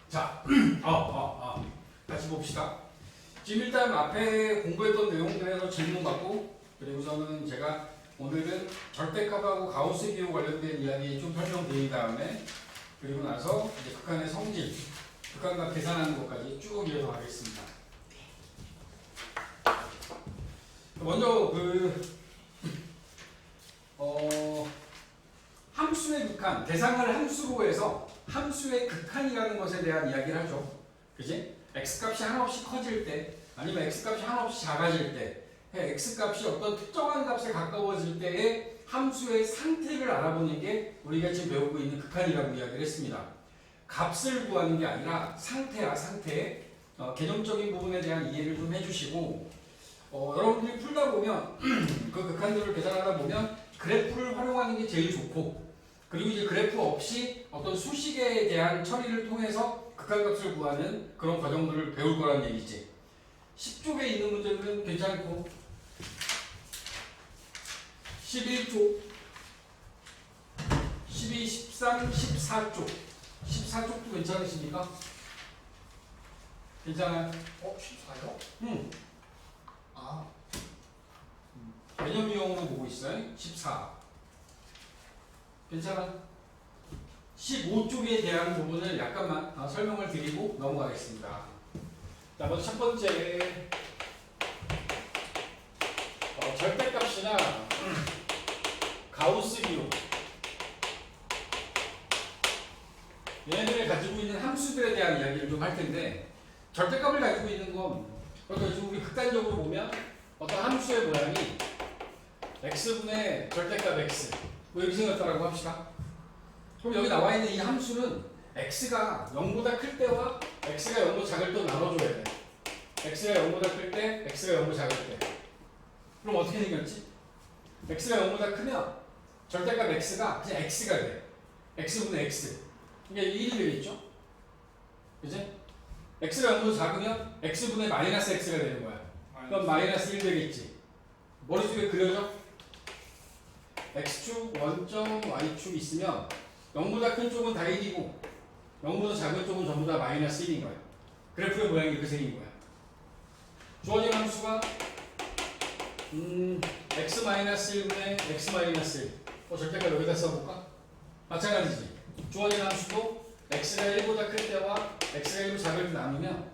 자, 다시 봅시다. 지금 일단 앞에 공부했던 내용들에서 질문 받고, 그리고 저는 제가 오늘은 절대값하고 가우스 기호 관련된 이야기 좀 설명드린 다음에, 그리고 나서 이제 극한의 성질, 극한값 계산하는 것까지 쭉 이어서 하겠습니다. 먼저 함수의 극한, 대상을 함수로 해서 함수의 극한이라는 것에 대한 이야기를 하죠. 그지? x값이 한없이 커질 때, 아니면 x값이 한없이 작아질 때, x값이 어떤 특정한 값에 가까워질 때의 함수의 상태를 알아보는 게 우리가 지금 배우고 있는 극한이라고 이야기를 했습니다. 값을 구하는 게 아니라 상태야, 상태. 개념적인 부분에 대한 이해를 좀 해주시고, 여러분들이 풀다 보면 그 극한들을 계산하다 보면 그래프를 활용하는 게 제일 좋고, 그리고 이제 그래프 없이 어떤 수식에 대한 처리를 통해서 극한값을 구하는 그런 과정들을 배울 거란 얘기지. 10쪽에 있는 문제들은 괜찮고 11쪽, 12, 13, 14쪽 14쪽도 괜찮으십니까? 괜찮아요? 14요? 응. 아, 개념 유형으로 보고 있어요. 14. 괜찮아? 15쪽에 대한 부분을 약간만 설명을 드리고 넘어가겠습니다. 자, 먼저 첫 번째 절대값이나 가우스 기호, 얘네들을 가지고 있는 함수들에 대한 이야기를 좀 할 텐데, 절대값을 가지고 있는 건 그러니까 지금 우리 극단적으로 보면 어떤 함수의 모양이 x분의 절대값 x 뭐 이렇게 생겼다라고 합시다. 그럼 여기 나와 있는 이 함수는 x가 0보다 클 때와 x가 0보다 작을 때 나눠줘야 돼. x가 0보다 클 때, x가 0보다 작을 때. 그럼 어떻게 생겼지? x가 0보다 크면 절대값 x가 그냥 x가 돼. x분의 x. 이게 1이 되겠죠? 그지? x가 0보다 작으면 x분의 마이너스 x가 되는 거야. 그럼 마이너스 1 되겠지. 머릿속에 그려져? x축, 원점, y축 있으면 0보다 큰 쪽은 다 1이고 0보다 작은 쪽은 전부 다 마이너스 1인 거야. 그래프의 모양이 이렇게 생긴 거야. 주어진 함수가 x-1분의 x-1. 절대값 여기다 써볼까? 마찬가지지. 주어진 함수도 x가 1보다 클 때와 x가 1보다 작을 때 나누면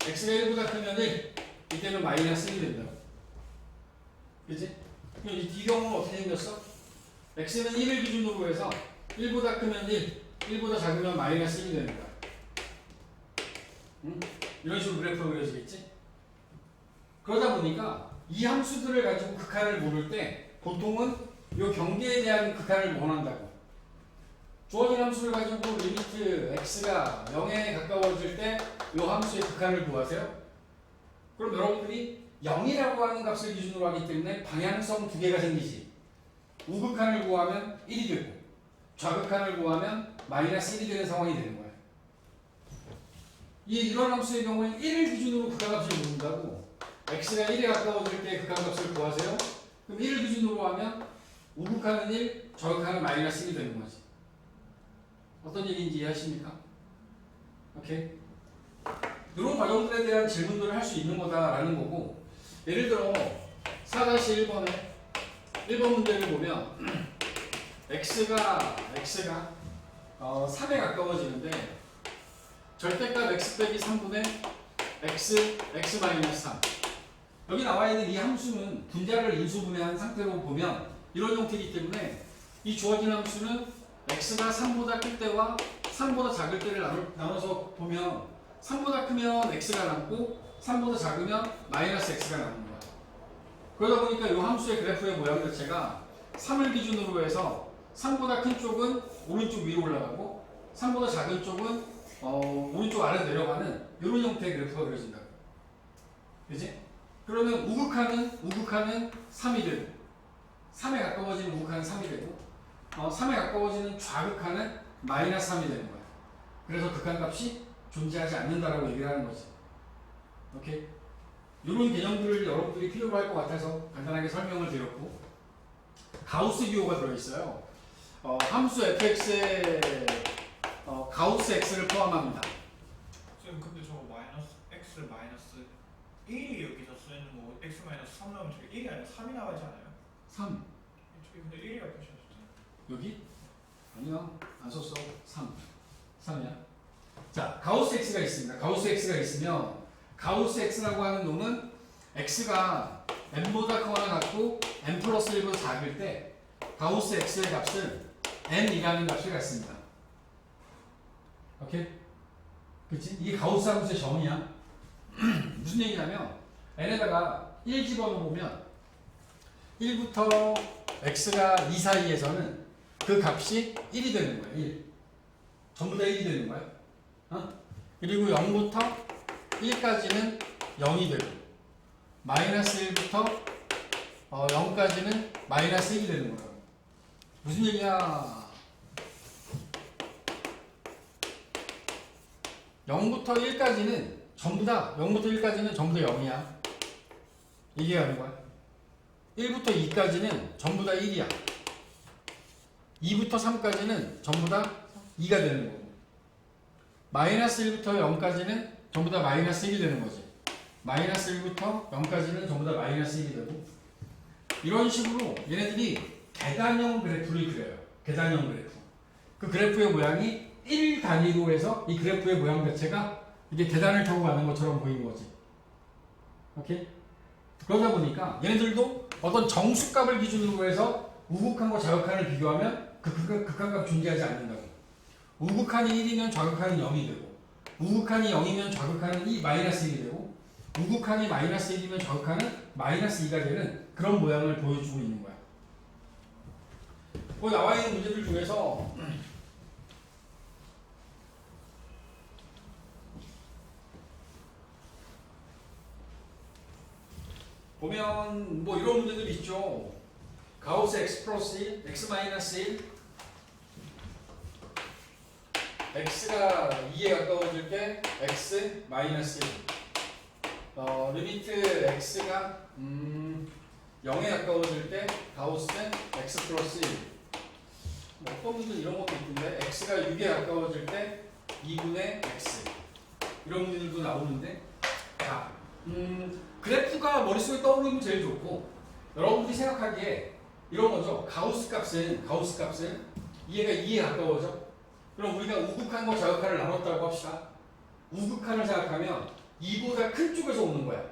x가 1보다 크면 1, 이때는 마이너스 1이 된다. 그치? 이 경우는 어떻게 생겼어? x는 1을 기준으로 해서 1보다 크면 1, 1보다 작으면 마이너스 1이 되는 거야. 이런 식으로 그래프가 그려지겠지? 그러다 보니까 이 함수들을 가지고 극한을 모를 때 보통은 이 경계에 대한 극한을 원한다고. 주어진 함수를 가지고 리미트 x가 0에 가까워질 때 이 함수의 극한을 구하세요. 그럼 여러분들이 0이라고 하는 값을 기준으로 하기 때문에 방향성 두 개가 생기지. 우극한을 구하면 1이 되고 좌극한을 구하면 마이너스 1이 되는 상황이 되는 거야. 이런 함수의 경우에는 1을 기준으로 극한값을 모른다고. x가 1에 가까워질 때 극한값을 구하세요. 그럼 1을 기준으로 하면 우극한은 1, 좌극한은 마이너스 1이 되는 거지. 어떤 얘기인지 이해하십니까? 오케이? 이런 과정들에 대한 질문들을 할 수 있는 거다라는 거고, 예를 들어 4-1번에 1번 문제를 보면 x가 3에 가까워지는데 절대값 x 빼기 3분의 x-3. 여기 나와 있는 이 함수는 분자를 인수분해한 상태로 보면 이런 형태이기 때문에 이 주어진 함수는 x가 3보다 클 때와 3보다 작을 때를 나눠서 보면 3보다 크면 x가 남고 3보다 작으면 마이너스 x가 남는 거야. 그러다 보니까 이 함수의 그래프의 모양 자체가 3을 기준으로 해서 3보다 큰 쪽은 오른쪽 위로 올라가고 3보다 작은 쪽은 오른쪽 아래로 내려가는 이런 형태의 그래프가 그려진다. 그지? 그러면 우극한은 3이 되고 3에 가까워지는 우극한은 3이 되고 3에 가까워지는 좌극한은 마이너스 3이 되는 거야. 그래서 극한값이 존재하지 않는다라고 얘기를 하는 거지. 오케이? 이런 개념들을 여러분들이 필요로 할 것 같아서 간단하게 설명을 드렸고, 가우스 기호가 들어있어요. 함수 fx에 가우스 x를 포함합니다. 1이 여기서 쓰는 뭐 x-3 나오면 저기 1이 아니라 3이 나가지 않아요? 3 저기 근데 1이라고 표시하셨잖아요. 여기? 아니요 안 썼어. 3이야. 자 가우스 x가 있습니다. 가우스 x가 있으면 가우스 x라고 하는 놈은 x가 n보다 크거나 같고 n 플러스 1보다 작을 때 가우스 x의 값은 n이라는 값을 갖습니다. 오케이? 그치? 이게 가우스 함수의 정의야. 무슨 얘기냐면 n에다가 1 집어넣으면 1부터 x가 2 사이에서는 그 값이 1이 되는 거야. 1. 전부 다 1이 되는 거야. 어? 그리고 0부터 1까지는 0이 되고 마이너스 1부터 0까지는 마이너스 1이 되는 거야. 무슨 얘기야? 0부터 1까지는 전부 다 0부터 1까지는 전부 다 0이야. 이게 하는 거야. 1부터 2까지는 전부 다 1이야. 2부터 3까지는 전부 다 2가 되는 거고. 마이너스 1부터 0까지는 전부 다 마이너스 1이 되는 거지. 마이너스 1부터 0까지는 전부 다 마이너스 1이 되고. 이런 식으로 얘네들이 계단형 그래프를 그려요. 계단형 그래프. 그 그래프의 모양이 1 단위로 해서 이 그래프의 모양 자체가 이게 계단을 타고 가는 것처럼 보이는 거지. 오케이? 그러다 보니까 얘네들도 어떤 정수값을 기준으로 해서 우극한과 좌극한을 비교하면 그 극한값 존재하지 않는다고. 우극한이 1이면 좌극한은 0이 되고 우극한이 0이면 좌극한은 마이너스 1이 되고 우극한이 마이너스 1이면 좌극한은 마이너스 2가 되는 그런 모양을 보여주고 있는 거야. 거기 나와 있는 문제들 중에서 보면 뭐 이런 문제들 있죠. 가우스 x 플러스 1, x 마이너스 1, x가 2에 가까워질 때 x 마이너스 1, 리미트 x가 0에 가까워질 때 가우스는 x 플러스 1. 뭐 어떤 문제는 이런 것도 있던데 x가 6에 가까워질 때 2분의 x 이런 문제들도 나오는데 자, 그래프가 머릿속에 떠오르면 제일 좋고 여러분들이 생각하기에 이런 거죠. 가우스 값은 얘가 2에 가까워져. 그럼 우리가 우극한과 좌극한을 나눴다고 합시다. 우극한을 생각하면 2보다 큰 쪽에서 오는 거야.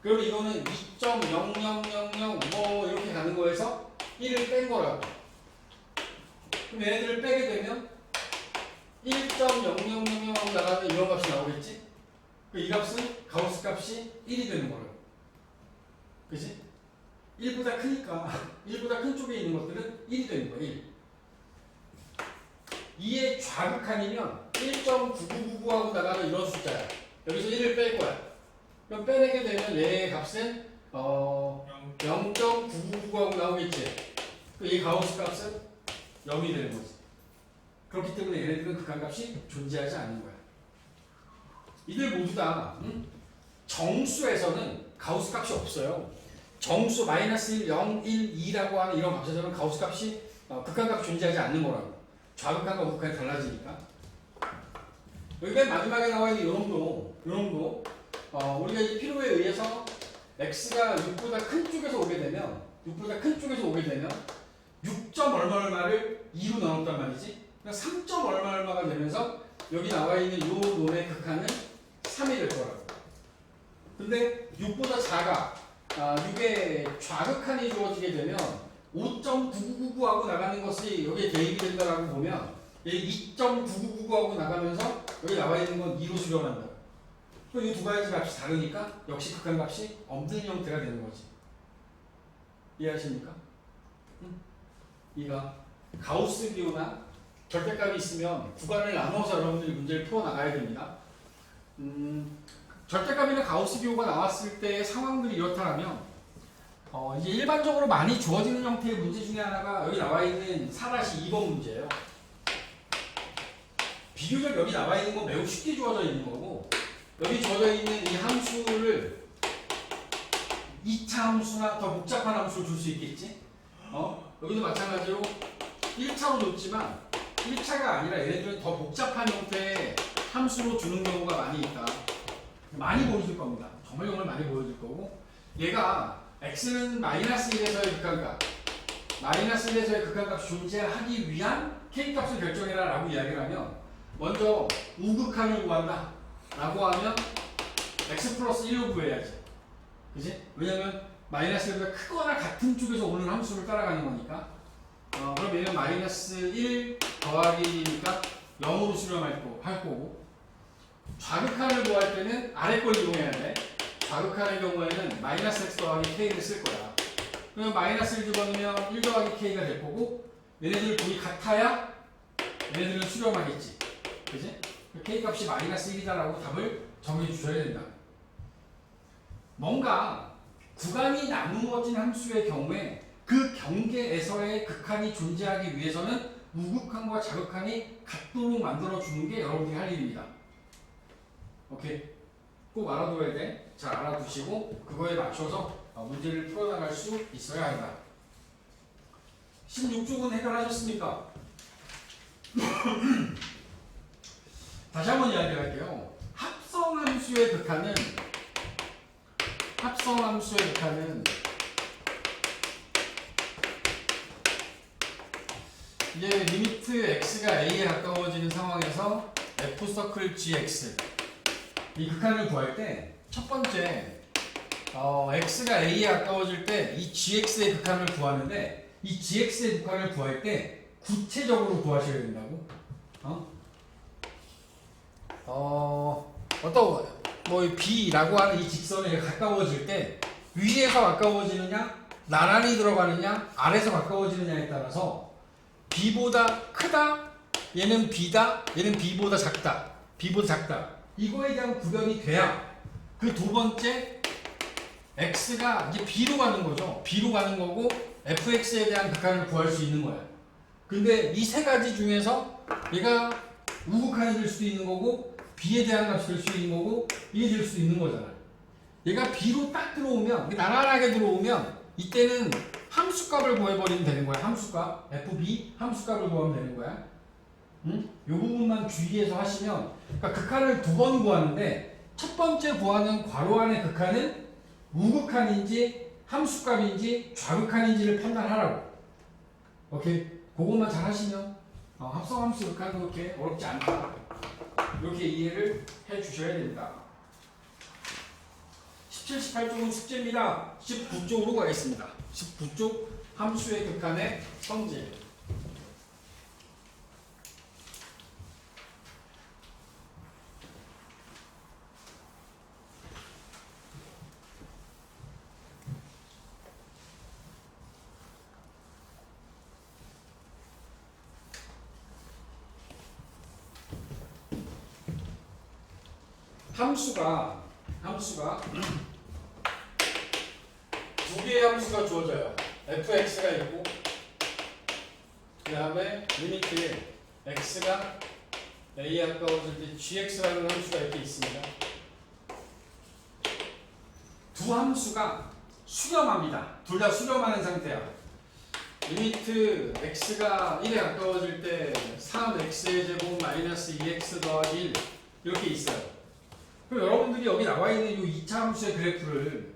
그러면 이거는 2.0000 뭐 이렇게 가는 거에서 1을 뺀 거라고. 그럼 얘네들을 빼게 되면 1.0000 하고 나가면 이런 값이 나오겠지? 이 값은 가우스 값이 1이 되는 거예요. 그치? 1보다 크니까 1보다 큰 쪽에 있는 것들은 1이 되는 거예요. 1. 2의 좌극한이면 1.9999하고 나가면 이런 숫자야. 여기서 1을 뺄 거야. 그럼 빼내게 되면 얘의 값은 0.999하고 나오겠지. 이 가우스 값은 0이 되는 거지. 그렇기 때문에 얘네들은 극한값이 존재하지 않는 거야. 이들 모두 다 정수에서는 가우스 값이 없어요. 정수 마이너스 1, 0, 1, 2라고 하는 이런 값에서는 가우스 값이 극한값이 존재하지 않는 거라고. 좌극한과 우극한이 달라지니까. 여기 맨 마지막에 나와 있는 요놈도 우리가 이 필요에 의해서 x가 6보다 큰 쪽에서 오게 되면 6 얼마를 2로 나눴단 말이지. 그러니까 3 얼마가 되면서 여기 나와 있는 요 놈의 극한은 3이 될 거라고. 근데 6보다 작아. 6의 좌극한이 주어지게 되면 5.9999하고 나가는 것이 여기에 대입이 된다라고 보면 2.9999하고 나가면서 여기 나와 있는 건 2로 수렴한다. 그럼 이 두 가지 값이 다르니까 역시 극한 값이 없는 형태가 되는 거지. 이해하십니까? 이가 가우스 기호나 절대값이 있으면 구간을 나눠서 여러분들이 문제를 풀어나가야 됩니다. 절대값이나 가우스 기호가 나왔을 때의 상황들이 이렇다면 이제 일반적으로 많이 주어지는 형태의 문제 중에 하나가 여기 나와 있는 4-2번 문제예요. 비교적 여기 나와 있는 건 매우 쉽게 주어져 있는 거고 여기 주어져 있는 이 함수를 2차 함수나 더 복잡한 함수를 줄 수 있겠지? 여기도 마찬가지로 1차로 줬지만 1차가 아니라 얘네들은 더 복잡한 형태의 함수로 주는 경우가 많이 있다. 많이 보이실 겁니다. 정말 이걸 많이 보여줄 거고, 얘가 x는 마이너스 1에서의 극한값, 마이너스 1에서의 극한값이 존재하기 위한 k값을 결정해라 라고 이야기를 하면, 먼저 우극한을 구한다 라고 하면 x 플러스 1로 구해야지. 그지? 왜냐면 마이너스 1보다 크거나 같은 쪽에서 오는 함수를 따라가는 거니까. 그럼 얘는 마이너스 1 더하기 1이니까 0으로 수렴할 거고, 좌극한을 구할 때는 아래 걸 이용해야 돼. 좌극한의 경우에는 마이너스 x 더하기 k를 쓸 거야. 그러면 마이너스 1 집어넣으면 1 더하기 k가 될 거고, 얘네들 분이 같아야 얘네들은 수렴하겠지. 그지? k 값이 마이너스 1이다라고 답을 정해 주셔야 된다. 뭔가 구간이 나누어진 함수의 경우에 그 경계에서의 극한이 존재하기 위해서는 우극한과 자극한이 같도록 만들어 주는 게 여러분들이 할 일입니다. 오케이? 꼭 알아둬야 돼. 잘 알아두시고 그거에 맞춰서 문제를 풀어나갈 수 있어야 한다. 16쪽은 해결하셨습니까? 다시 한번 이야기할게요. 합성함수의 극한은 이제 리미트 x가 a에 가까워지는 상황에서 f 서클 gx 이 극한을 구할 때 첫 번째 x가 a에 가까워질 때 이 gx의 극한을 구하는데, 이 gx의 극한을 구할 때 구체적으로 구하셔야 된다고. 어떤 뭐 b라고 하는 이 직선에 가까워질 때 위에서 가까워지느냐, 나란히 들어가느냐, 아래에서 가까워지느냐에 따라서 b보다 크다, 얘는 b다, 얘는 b보다 작다, 이거에 대한 구별이 돼야 그 두 번째 x가 이제 b로 가는 거죠. b로 가는 거고 fx에 대한 극한을 구할 수 있는 거야. 근데 이 세 가지 중에서 얘가 우극한이 될 수도 있는 거고, b에 대한 값이 될 수 있는 거고, 이게 될 수 있는 거잖아. 얘가 b로 딱 들어오면, 나란하게 들어오면 이때는 함수값을 구해버리면 되는 거야. 함수값 fb 함수값을 구하면 되는 거야. 응? 이 부분만 주의해서 하시면, 그러니까 극한을 두 번 구하는데 첫 번째 구하는 괄호 안의 극한은 우극한인지 함수값인지 좌극한인지를 판단하라고. 오케이? 그것만 잘 하시면 합성함수 극한도 그렇게 어렵지 않다. 이렇게 이해를 해 주셔야 됩니다. 17, 18쪽은 숙제입니다. 19쪽으로 가겠습니다. 19쪽 함수의 극한의 성질. 함수가 두 개의 함수가 주어져요. fx가 있고, 그 다음에 리미트에 x가 a에 가까워질 때 gx라는 함수가 이렇게 있습니다. 두 함수가 수렴합니다. 둘 다 수렴하는 상태야. 리미트 x가 1에 가까워질 때 3x의 제곱 마이너스 2x 더하기 1 이렇게 있어요. 그럼 여러분들이 여기 나와 있는 이 2차 함수의 그래프를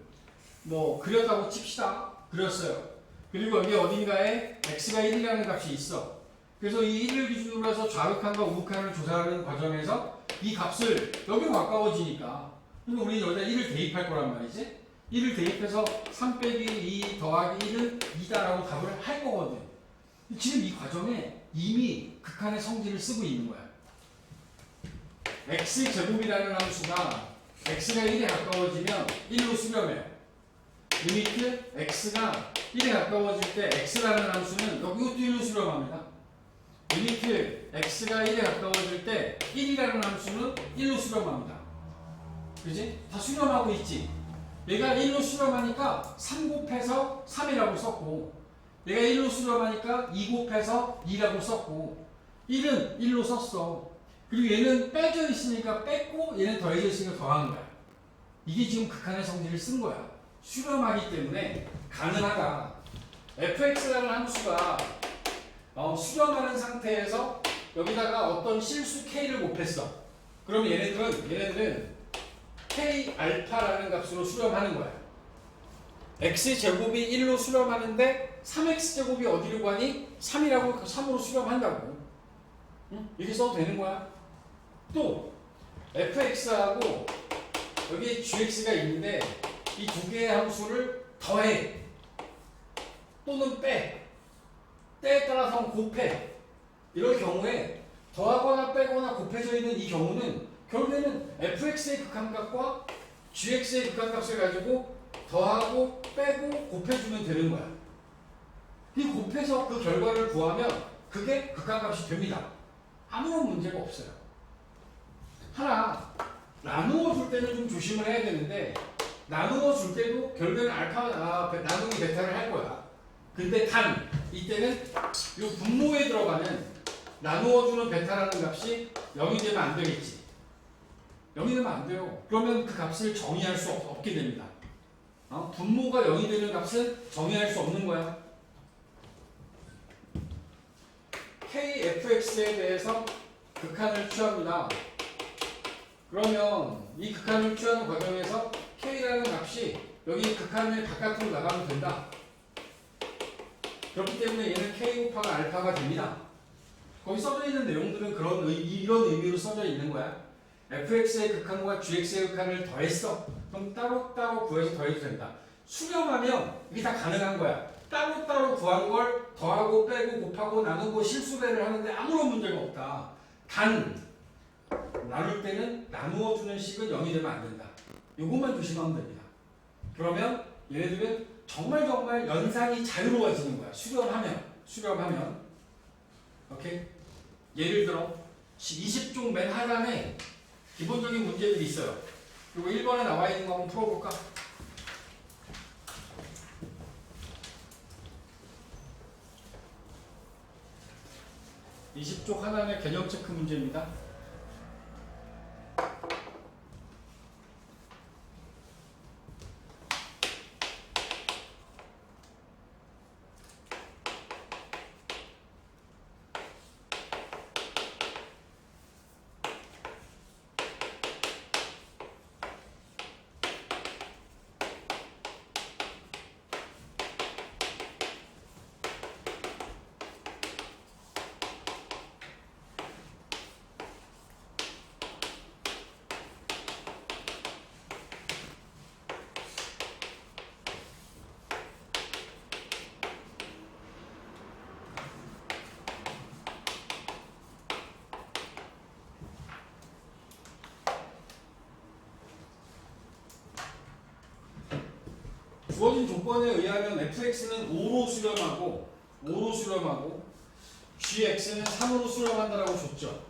뭐 그렸다고 칩시다. 그렸어요. 그리고 여기 어딘가에 x가 1이라는 값이 있어. 그래서 이 1을 기준으로 해서 좌극한과 우극한을 조사하는 과정에서 이 값을 여기로 가까워지니까, 그럼 우리는 여기다 1을 대입할 거란 말이지. 1을 대입해서 3 빼기 2 더하기 1은 2다라고 답을 할 거거든. 지금 이 과정에 이미 극한의 성질을 쓰고 있는 거야. x제곱이라는 함수가 x가 1에 가까워지면 1로 수렴해요. 리미트 x가 1에 가까워질 때 x라는 함수는 여기도 1로 수렴합니다. 리미트 x가 1에 가까워질 때 1이라는 함수는 1로 수렴합니다. 그지? 다 수렴하고 있지? 얘가 1로 수렴하니까 3 곱해서 3이라고 썼고, 얘가 1로 수렴하니까 2 곱해서 2라고 썼고, 1은 1로 썼어. 그리고 얘는 빼져 있으니까 뺐고, 얘는 더해져 있으니까 더한 거야. 이게 지금 극한의 성질을 쓴 거야. 수렴하기 때문에 가능하다. fx라는 함수가 수렴하는 상태에서 여기다가 어떤 실수 k를 곱했어. 그럼 얘네들은 k 알파라는 값으로 수렴하는 거야. x 제곱이 1로 수렴하는데 3x 제곱이 어디로 가니? 3이라고 3으로 수렴한다고. 응? 이렇게 써도 되는 거야. 또 fx하고 여기 gx가 있는데 이 두 개의 함수를 더해 또는 빼 때에 따라서 곱해. 이럴 경우에 더하거나 빼거나 곱해져 있는 이 경우는 결국에는 fx의 극한값과 gx의 극한값을 가지고 더하고 빼고 곱해주면 되는 거야. 이 곱해서 그 결과를 구하면 그게 극한값이 됩니다. 아무런 문제가 없어요. 하나 나누어 줄 때는 좀 조심을 해야 되는데 나누어 줄 때도 결국에는 나누기 베타를 할 거야. 근데 단 이때는 이 분모에 들어가는 나누어 주는 베타라는 값이 0이 되면 안 되겠지. 0이 되면 안 돼요. 그러면 그 값을 정의할 수 없게 됩니다. 분모가 0이 되는 값은 정의할 수 없는 거야. kfx에 대해서 극한을 취합니다. 그러면 이 극한을 취하는 과정에서 k라는 값이 여기 극한을 바깥으로 나가면 된다. 그렇기 때문에 얘는 k 곱하기 알파가 됩니다. 거기 써져 있는 내용들은 이런 의미로 써져 있는 거야. fx의 극한과 gx의 극한을 더했어. 그럼 따로따로 구해서 더해도 된다. 수렴하면 이게 다 가능한 거야. 따로따로 구한 걸 더하고 빼고 곱하고 나누고 실수배를 하는데 아무런 문제가 없다. 단 나눌 때는 나누어주는 식은 0이 되면 안 된다. 이것만 조심하면 됩니다. 그러면 얘네들은 정말 연산이 자유로워지는 거야. 수렴하면. 오케이? 예를 들어 20쪽 맨 하단에 기본적인 문제들이 있어요. 그리고 1번에 나와 있는 거 한번 풀어볼까? (20쪽) 하단의 개념 체크 문제입니다. 주어진 조건에 의하면 fx는 5로 수렴하고 gx는 3으로 수렴한다라고 줬죠.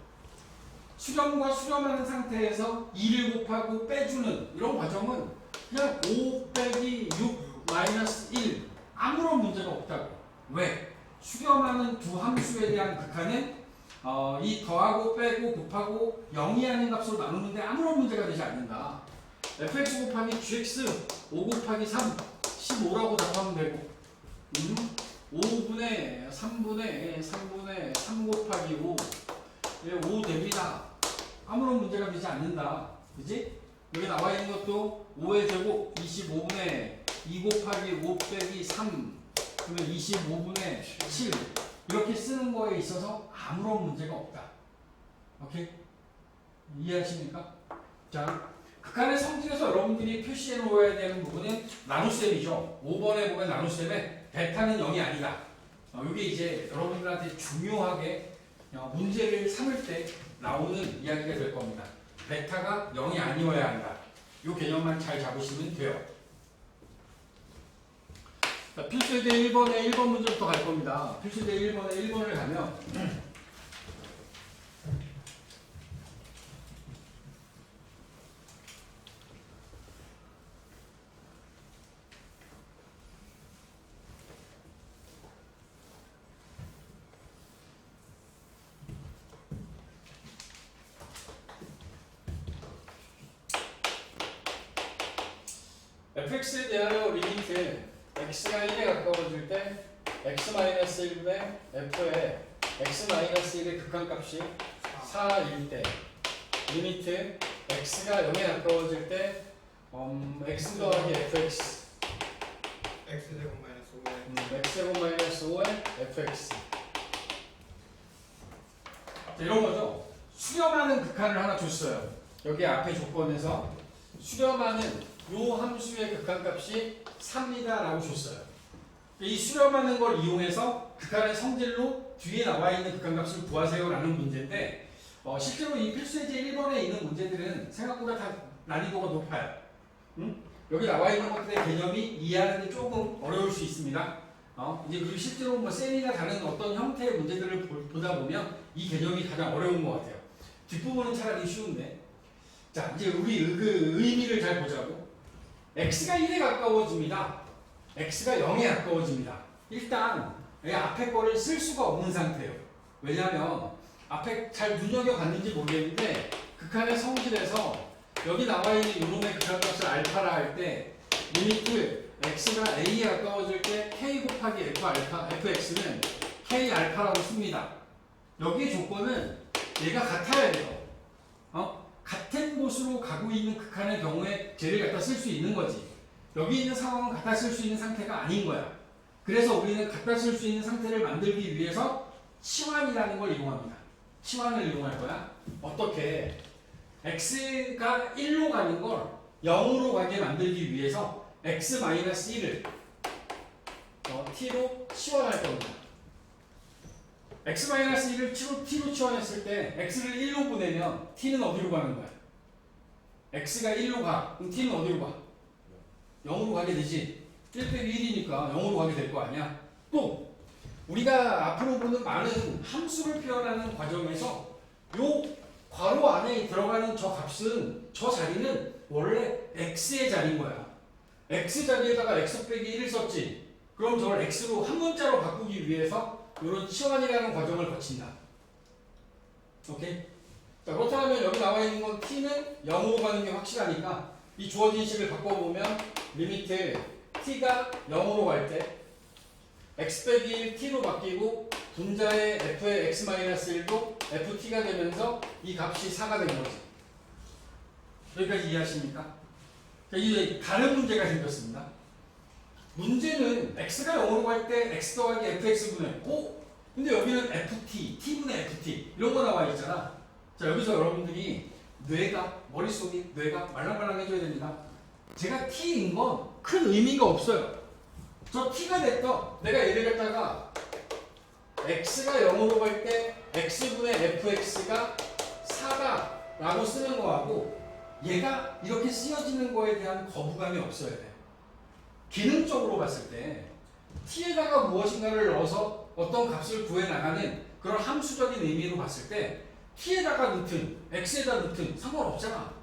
수렴과 수렴하는 상태에서 2를 곱하고 빼주는 이런 과정은 그냥 5 빼기 6 마이너스 1 아무런 문제가 없다고. 왜? 수렴하는 두 함수에 대한 극한은 이 더하고 빼고 곱하고 0이 아닌 값으로 나누는데 아무런 문제가 되지 않는다. fx 곱하기 gx 5 곱하기 3 15라고 답하면 되고 5분의 3분의 3 곱하기 5 5 됩니다. 아무런 문제가 되지 않는다. 그지? 여기 나와 있는 것도 5의 제곱 25분의 2 곱하기 5 빼기 3 그러면 25분의 7 이렇게 쓰는 거에 있어서 아무런 문제가 없다. 오케이? 이해하십니까? 자, 극한의 성질에서 여러분들이 표시해 놓아야 되는 부분은 나눗셈이죠. 5번에 보면 나눗셈에 베타는 0이 아니다. 이게 이제 여러분들한테 중요하게 문제를 삼을 때 나오는 이야기가 될 겁니다. 베타가 0이 아니어야 한다. 이 개념만 잘 잡으시면 돼요. 자, 필수대 1번에 1번 문제부터 갈 겁니다. 필수대 1번에 1번을 가면 fx에 대하여 리미트 x가 1에 가까워질 때 x-1분의 f의 x-1의 극한값이 4일 때 리미트 x가 0에 가까워질 때 x 더하기 fx x제곱 마이너스 5에 x제곱 마이너스 5의 fx. 자, 이런 거죠. 수렴하는 극한을 하나 줬어요. 여기 앞에 조건에서 수렴하는 요 함수의 극한값이 3이다라고 줬어요. 이 수렴하는 걸 이용해서 극한의 성질로 뒤에 나와 있는 극한값을 구하세요라는 문제인데 실제로 이 필수예제 1번에 있는 문제들은 생각보다 다 난이도가 높아요. 여기 나와 있는 것들의 개념이 이해하는 게 조금 어려울 수 있습니다. 이제 그리고 실제로 뭐 셈이나 다른 어떤 형태의 문제들을 보다 보면 이 개념이 가장 어려운 것 같아요. 뒷부분은 차라리 쉬운데. 자, 이제 우리 그 의미를 잘 보자고. x가 1에 가까워집니다. x가 0에 가까워집니다. 일단 이 앞에 거를 쓸 수가 없는 상태예요. 왜냐하면 앞에 잘 눈여겨봤는지 모르겠는데 극한의 성질에서 여기 나와 있는 이놈의 극한값을 알파라 할 때 리미트 x가 a에 가까워질 때 k 곱하기 f 알파 fx는 k 알파라고 씁니다. 여기의 조건은 얘가 같아야 돼요. 같은 곳으로 가고 있는 극한의 경우에 쟤를 갖다 쓸 수 있는 거지. 여기 있는 상황은 갖다 쓸 수 있는 상태가 아닌 거야. 그래서 우리는 갖다 쓸 수 있는 상태를 만들기 위해서 치환이라는 걸 이용합니다. 치환을 이용할 거야. 어떻게? x가 1로 가는 걸 0으로 가게 만들기 위해서 x-1을 t로 치환할 겁니다. x-1을 t로 치환했을 때 x를 1로 보내면 t는 어디로 가는 거야? x가 1로 가. 그럼 t는 어디로 가? 0으로 가게 되지. 1 빼기 1이니까 0으로 가게 될 거 아니야. 또 우리가 앞으로 보는 많은 함수를 표현하는 과정에서 요 괄호 안에 들어가는 저 값은 저 자리는 원래 x의 자리인 거야. x 자리에다가 x 빼기 1을 썼지. 그럼 저걸 x로 한 문자로 바꾸기 위해서 이런 치환이라는 과정을 거친다. 오케이? 자, 그렇다면 여기 나와 있는 건 t는 0으로 가는 게 확실하니까 이 주어진 식을 바꿔보면 리미트 t가 0으로 갈 때 x 빼기 1 t로 바뀌고 분자의 f의 x-1도 ft가 되면서 이 값이 4가 된 거지. 여기까지 이해하십니까? 자, 이제 다른 문제가 생겼습니다. 문제는 x가 0으로 갈 때 x 더하기 fx분의 근데 여기는 ft, t분의 ft 이런 거 나와 있잖아. 자, 여기서 여러분들이 머릿속이 뇌가 말랑말랑해져야 됩니다. 제가 t인 건 큰 의미가 없어요. 저 t가 됐던 내가 얘를 갖다가 x가 0으로 갈 때 x분의 fx가 4다 라고 쓰는 거하고 얘가 이렇게 쓰여지는 거에 대한 거부감이 없어야 돼요. 기능적으로 봤을 때 t에다가 무엇인가를 넣어서 어떤 값을 구해나가는 그런 함수적인 의미로 봤을 때 t에다가 넣든 x에다 넣든 상관없잖아.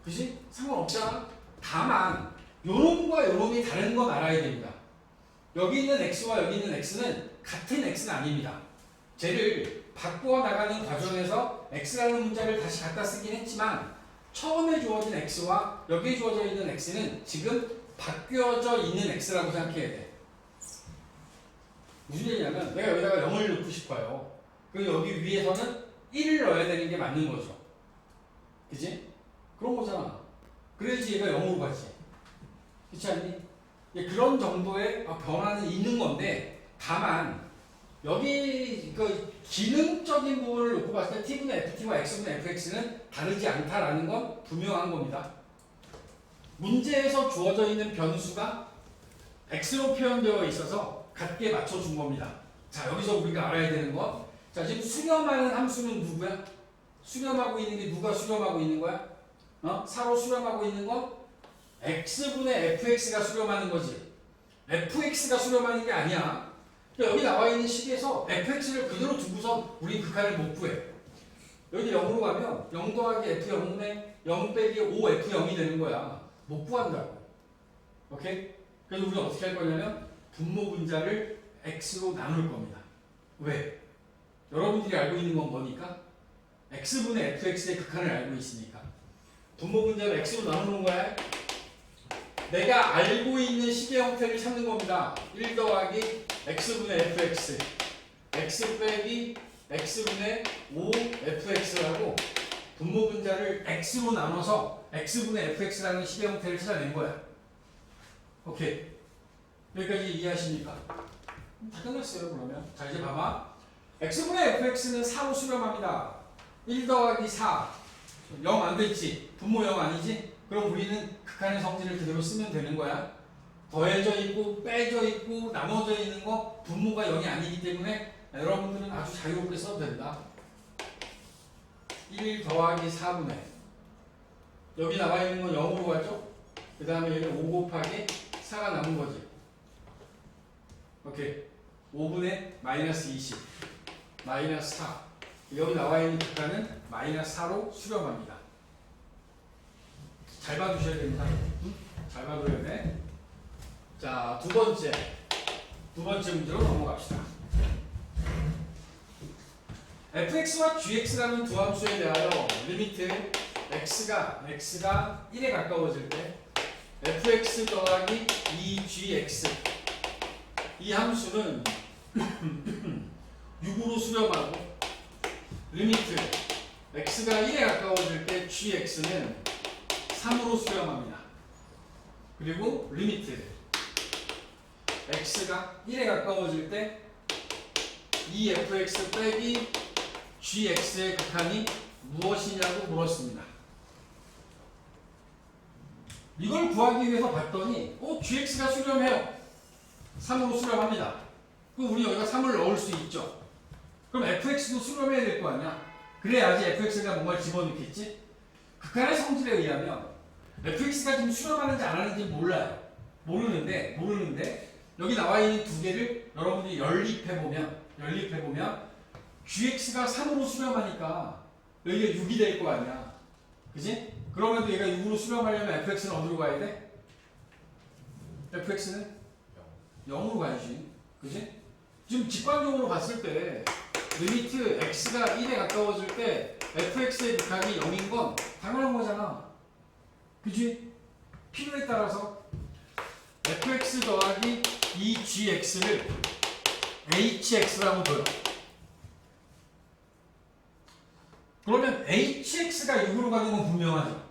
그지? 상관없잖아. 다만 요놈과 요놈이 다른 건 알아야 됩니다. 여기 있는 x와 여기 있는 x는 같은 x는 아닙니다. 쟤를 바꾸어 나가는 과정에서 x라는 문자를 다시 갖다 쓰긴 했지만 처음에 주어진 x와 여기에 주어져 있는 x는 지금 바뀌어져 있는 x라고 생각해야 돼. 무슨 얘기냐면 내가 여기다가 0을 넣고 싶어요. 그럼 여기 위에서는 1을 넣어야 되는 게 맞는 거죠. 그치? 그런 거잖아. 그래야지 얘가 0으로 가지. 그렇지 않니? 그런 정도의 변화는 있는 건데 다만 여기 그 기능적인 부분을 놓고 봤을 때 t분의 ft와 x분의 fx는 다르지 않다라는 건 분명한 겁니다. 문제에서 주어져 있는 변수가 x로 표현되어 있어서 같게 맞춰준 겁니다. 자, 여기서 우리가 알아야 되는 건 자, 지금 수렴하는 함수는 누구야? 수렴하고 있는 게 누가 수렴하고 있는 거야? 사로 수렴하고 있는 건 x분의 fx가 수렴하는 거지. fx가 수렴하는 게 아니야. 여기 나와 있는 식에서 fx를 그대로 두고서 우리 극한을 못 구해. 여기 0으로 가면 0 더하기 f0분의 0 빼기 5f0이 되는 거야. 못 구한다고. 오케이? 그래서 우리가 어떻게 할 거냐면 분모 분자를 x로 나눌 겁니다. 왜? 여러분들이 알고 있는 건 뭐니까? x분의 fx의 극한을 알고 있으니까. 분모 분자를 x로 나누는 거야. 내가 알고 있는 식의 형태를 찾는 겁니다. 1 더하기 x분의 fx x 빼기 x분의 5fx라고 분모 분자를 x로 나눠서 x분의 fx라는 식의 형태를 찾아낸 거야. 오케이. 여기까지 이해하십니까? 다 끝났어요, 그러면. 자, 이제 봐봐. x분의 fx는 4로 수렴합니다. 1 더하기 4. 0 안 됐지? 분모 0 아니지? 그럼 우리는 극한의 성질을 그대로 쓰면 되는 거야. 더해져 있고, 빼져 있고, 나눠져 있는 거 분모가 0이 아니기 때문에 여러분들은 아주 자유롭게 써도 된다. 1 더하기 4분의. 여기 나와 있는 건 0으로 가죠? 그 다음에 여기 5 곱하기 4가 남은 거지. 오케이. 5분의 마이너스 20. 마이너스 4. 여기 나와 있는 극한은 마이너스 4로 수렴합니다. 잘 봐두셔야 됩니다. 응? 잘 봐둬야 돼. 자, 두 번째 문제로 넘어갑시다. fx와 gx라는 두 함수에 대하여 리미트 x가 1에 가까워질 때 fx 더하기 2gx 이 함수는 6으로 수렴하고 리미트 x가 1에 가까워질 때 gx는 3으로 수렴합니다. 그리고 리미트 x가 1에 가까워질 때 2fx 빼기 gx의 극한이 무엇이냐고 물었습니다. 이걸 구하기 위해서 봤더니 gx가 수렴해요. 3으로 수렴합니다. 그럼 우리 여기가 3을 넣을 수 있죠. 그럼 fx도 수렴해야 될 거 아니야. 그래야지 fx가 뭔가를 집어넣겠지. 극한의 성질에 의하면 fx가 지금 수렴하는지 안 하는지 몰라요. 모르는데 여기 나와 있는 두 개를 여러분들이 연립해보면 gx가 3으로 수렴하니까 여기가 6이 될 거 아니야. 그지? 그러면 얘가 6으로 수렴하려면 fx는 어디로 가야 돼? fx는 0으로 가야지. 그지? 지금 직관적으로 봤을 때 리미트 x가 1에 가까워질 때 fx의 극한이 0인 건 당연한 거잖아. 그지? 필요에 따라서 fx 더하기 2gx를 hx라고 둬요. 그러면 hx가 6으로 가는 건 분명하죠.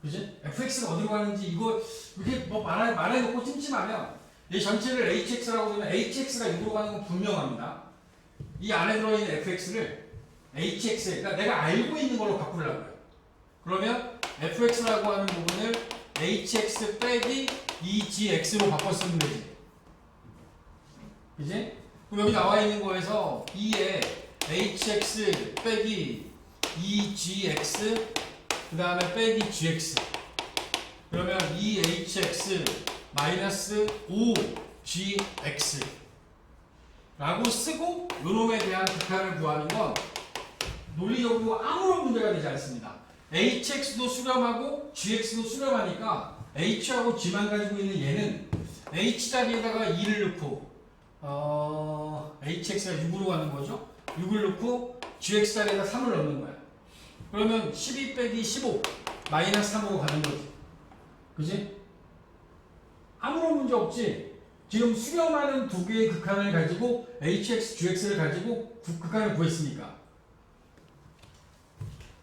그지? fx가 어디로 가는지 이거 이렇게 뭐 말해놓고 찜찜하면 이 전체를 hx라고 하면 hx가 6으로 가는 건 분명합니다. 이 안에 들어있는 fx를 hx, 그러니까 내가 알고 있는 걸로 바꾸려고요. 그러면 fx라고 하는 부분을 hx 빼기 2gx로 바꿨으면 되지. 그지? 그럼 여기 나와 있는 거에서 2에 hx 빼기 2gx 그 다음에 빼기 gx 그러면 2hx 마이너스 5gx 라고 쓰고 요놈에 대한 극한을 구하는 건 논리적으로 아무런 문제가 되지 않습니다. hx도 수렴하고 gx도 수렴하니까 h하고 g만 가지고 있는 얘는 h 자리에다가 2를 넣고 hx가 6으로 가는 거죠. 6을 넣고 gx 자리에다 3을 넣는 거야. 그러면 12 빼기 15 마이너스 3으로 가는 거지. 그지? 아무런 문제 없지. 지금 수렴하는 두 개의 극한을 가지고 hx, gx를 가지고 극한을 구했으니까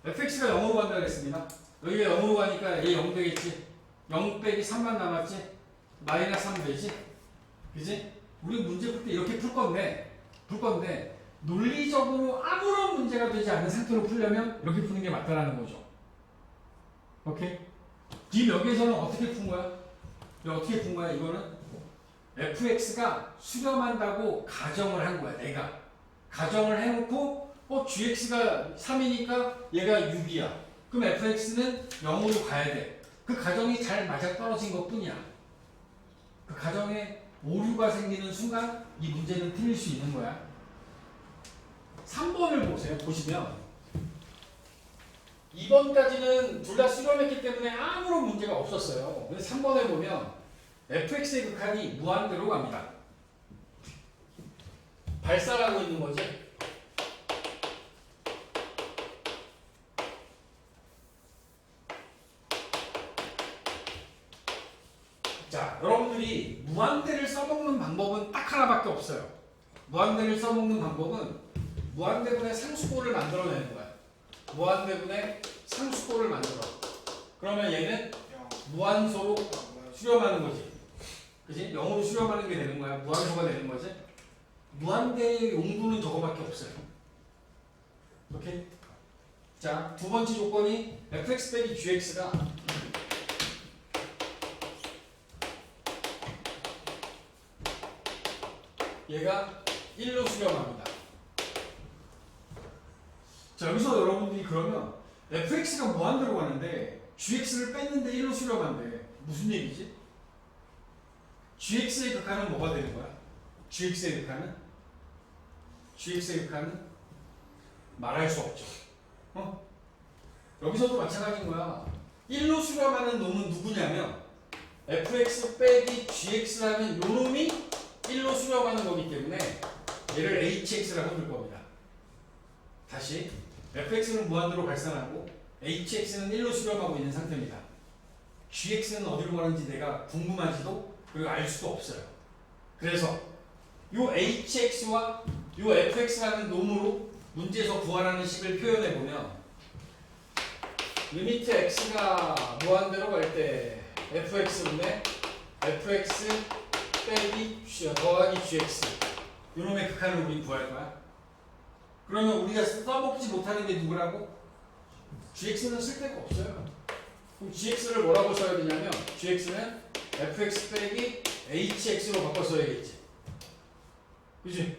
fx가 0으로 간다 그랬습니다. 여기가 0으로 가니까 얘 0 되겠지. 0 빼기 3만 남았지. 마이너스 3 되지. 그지? 우리 문제 풀 때 이렇게 풀 건데 논리적으로 아무런 문제가 되지 않는 상태로 풀려면 이렇게 푸는 게 맞다라는 거죠. 오케이? 지금 여기에서는 어떻게 푼 거야? 어떻게 푼 거야? 이거는 fx가 수렴한다고 가정을 한 거야. 내가 가정을 해놓고 gx가 3이니까 얘가 6이야. 그럼 fx는 0으로 가야 돼. 그 가정이 잘 맞아떨어진 것 뿐이야. 그 가정에 오류가 생기는 순간 이 문제는 틀릴 수 있는 거야. 3번을 보세요. 보시면 2번까지는 둘 다 수렴했기 때문에 아무런 문제가 없었어요. 근데 3번에 보면 fx의 극한이 무한대로 갑니다. 발산하고 있는 거지. 자, 여러분들이 무한대를 써먹는 방법은 딱 하나밖에 없어요. 무한대를 써먹는 방법은 무한대분의 상수꼴을 만들어내는 거야. 무한대분의 상수꼴을 만들어. 그러면 얘는 0 무한소로 뭐야 수렴하는 거지. 그지? 0으로 수렴하는 게 되는 거야. 무한소가 되는 거지. 무한대의 용도는 저거밖에 없어요. 오케이? 자, 두 번째 조건이 fx 빼기 gx가 얘가 1로 수렴합니다. 자, 여기서 여러분들이 그러면 fx가 무한대로 가는데 gx를 뺐는데 1로 수렴한대. 무슨 얘기지? gx의 극한은 뭐가 되는 거야? gx의 극한은? gx의 극한은? 말할 수 없죠. 어? 여기서도 마찬가지인 거야. 1로 수렴하는 놈은 누구냐면 fx 빼기 gx라는 요 놈이 1로 수렴하는 거기 때문에 얘를 hx라고 부를 겁니다. 다시 fx는 무한대로 발산하고 hx는 1로 수렴하고 있는 상태입니다. gx는 어디로 가는지 내가 궁금하지도 그리고 알 수도 없어요. 그래서 요 hx와 요 fx라는 놈으로 문제에서 구하라는 식을 표현해 보면 리미트 x가 무한대로 갈 때 fx분의 fx 빼기 더하기 gx 이놈의 극한을 우리 구할 거야. 그러면 우리가 써먹지 못하는 게 누구라고? gx는 쓸 데가 없어요. 그럼 gx를 뭐라고 써야 되냐면 gx는 fx 빼기 hx로 바꿔 써야겠지. 그치?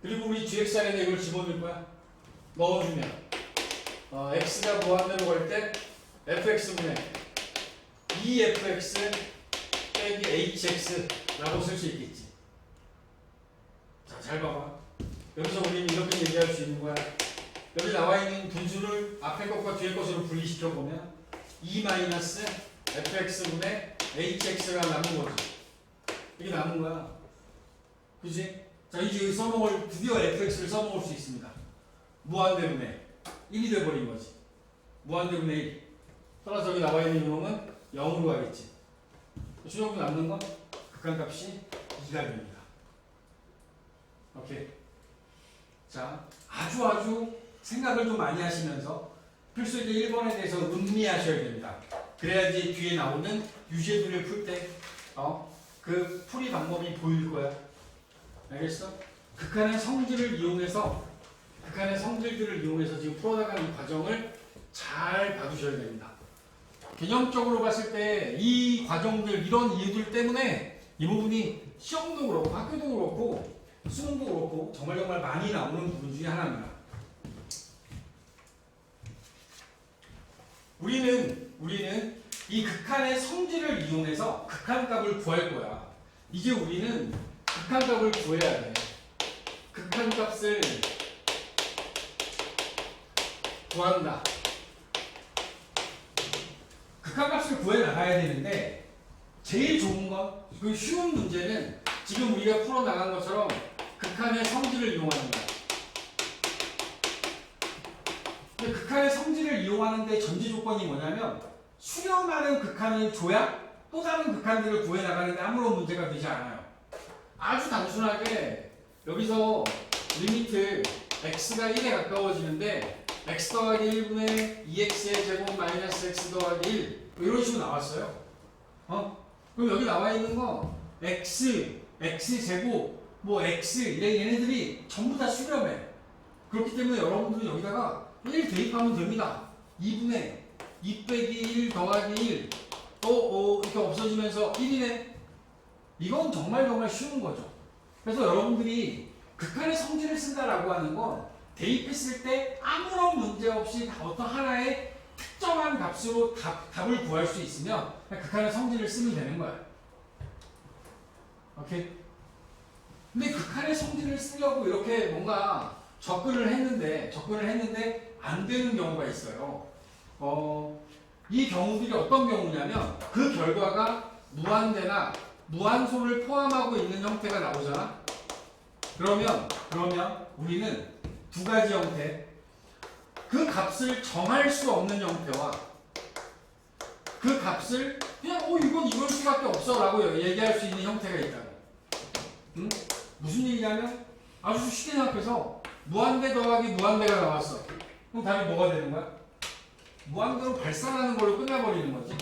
그리고 우리 gx 안에 이걸 집어넣을 거야. 넣어주면 x가 무한대로 갈 때 fx분의 2fx 빼기 hx라고 쓸 수 있겠지. 자, 잘 봐봐. 여기서 우리는 이렇게 얘기할 수 있는 거야. 여기 나와 있는 분수를 앞에 것과 뒤에 것으로 분리시켜 보면 2-fx분의 hx가 남은 거지. 이게 남은 거야. 그치? 자, 이제 여기 써먹을, 드디어 fx를 써먹을 수 있습니다. 무한대분의 1이 돼버린 거지. 무한대분의 1. 따라서 여기 나와 있는 이놈은 0으로 가겠지. 수정구 남는 건 극한값이 2가 됩니다. 오케이. 자, 아주 생각을 좀 많이 하시면서 필수제 1번에 대해서 음미하셔야 됩니다. 그래야지 뒤에 나오는 유제들을 풀 때, 그 풀이 방법이 보일 거야. 알겠어? 극한의 성질들을 이용해서 지금 풀어나가는 과정을 잘 봐두셔야 됩니다. 개념적으로 봤을 때 이 과정들, 이런 이유들 때문에 이 부분이 시험도 그렇고 학교도 그렇고 수능도 그렇고 정말 많이 나오는 부분 중에 하나입니다. 우리는 이 극한의 성질을 이용해서 극한값을 구할 거야. 이제 우리는 극한값을 구해야 돼. 극한값을 구한다. 극한값을 구해 나가야 되는데 제일 좋은 건, 그 쉬운 문제는 지금 우리가 풀어 나간 것처럼 극한의 성질을 이용하는 거야. 근데 극한의 성질을 이용하는데 전제 조건이 뭐냐면 수렴하는 극한을 줘야 또 다른 극한들을 구해 나가는데 아무런 문제가 되지 않아요. 아주 단순하게 여기서 리미트 x가 1에 가까워지는데 x 더하기 1분의 2x의 제곱 마이너스 x 더하기 1 이런 식으로 나왔어요. 그럼 여기 나와 있는 거 x 제곱 뭐 x 얘네들이 전부 다 수렴해. 그렇기 때문에 여러분들은 여기다가 1 대입하면 됩니다. 2분의 2 빼기 1 더하기 1 이렇게 없어지면서 1이네. 이건 정말 쉬운 거죠. 그래서 여러분들이 극한의 성질을 쓴다라고 하는 건 대입했을 때 아무런 문제 없이 어떤 하나의 특정한 값으로 답을 구할 수 있으면 극한의 성질을 쓰면 되는 거야. 오케이? 근데 극한의 성질을 쓰려고 이렇게 뭔가 접근을 했는데 안 되는 경우가 있어요. 이 경우들이 어떤 경우냐면 그 결과가 무한대나 무한소를 포함하고 있는 형태가 나오잖아. 그러면 우리는 두 가지 형태, 그 값을 정할 수 없는 형태와 그 값을 그냥 이건 이럴 수밖에 없어 라고 얘기할 수 있는 형태가 있다고. 무슨 얘기냐면 아주 쉽게 생각해서 무한대 더하기 무한대가 나왔어. 그럼 답이 뭐가 되는 거야? 무한대로 발산하는 걸로 끝나버리는 거지.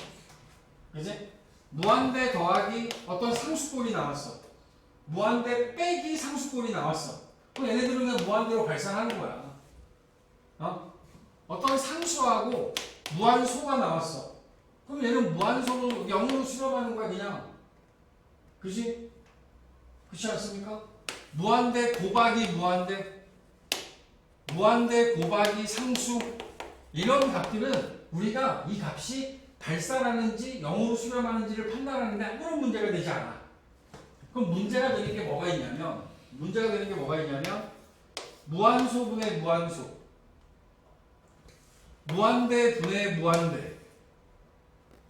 그지? 무한대 더하기 어떤 상수꼴이 나왔어. 무한대 빼기 상수꼴이 나왔어. 그럼 얘네들은 그냥 무한대로 발산하는 거야. 어떤 상수하고 무한소가 나왔어. 그럼 얘는 무한소로 0으로 수렴하는 거야 그냥. 그지? 그렇지 않습니까? 무한대 곱하기 무한대, 무한대 곱하기 상수, 이런 값들은 우리가 이 값이 발산하는지 0으로 수렴하는지를 판단하는데 아무런 문제가 되지 않아. 그럼 문제가 되는 게 뭐가 있냐면, 무한소분의 무한소, 무한대 분의 무한대,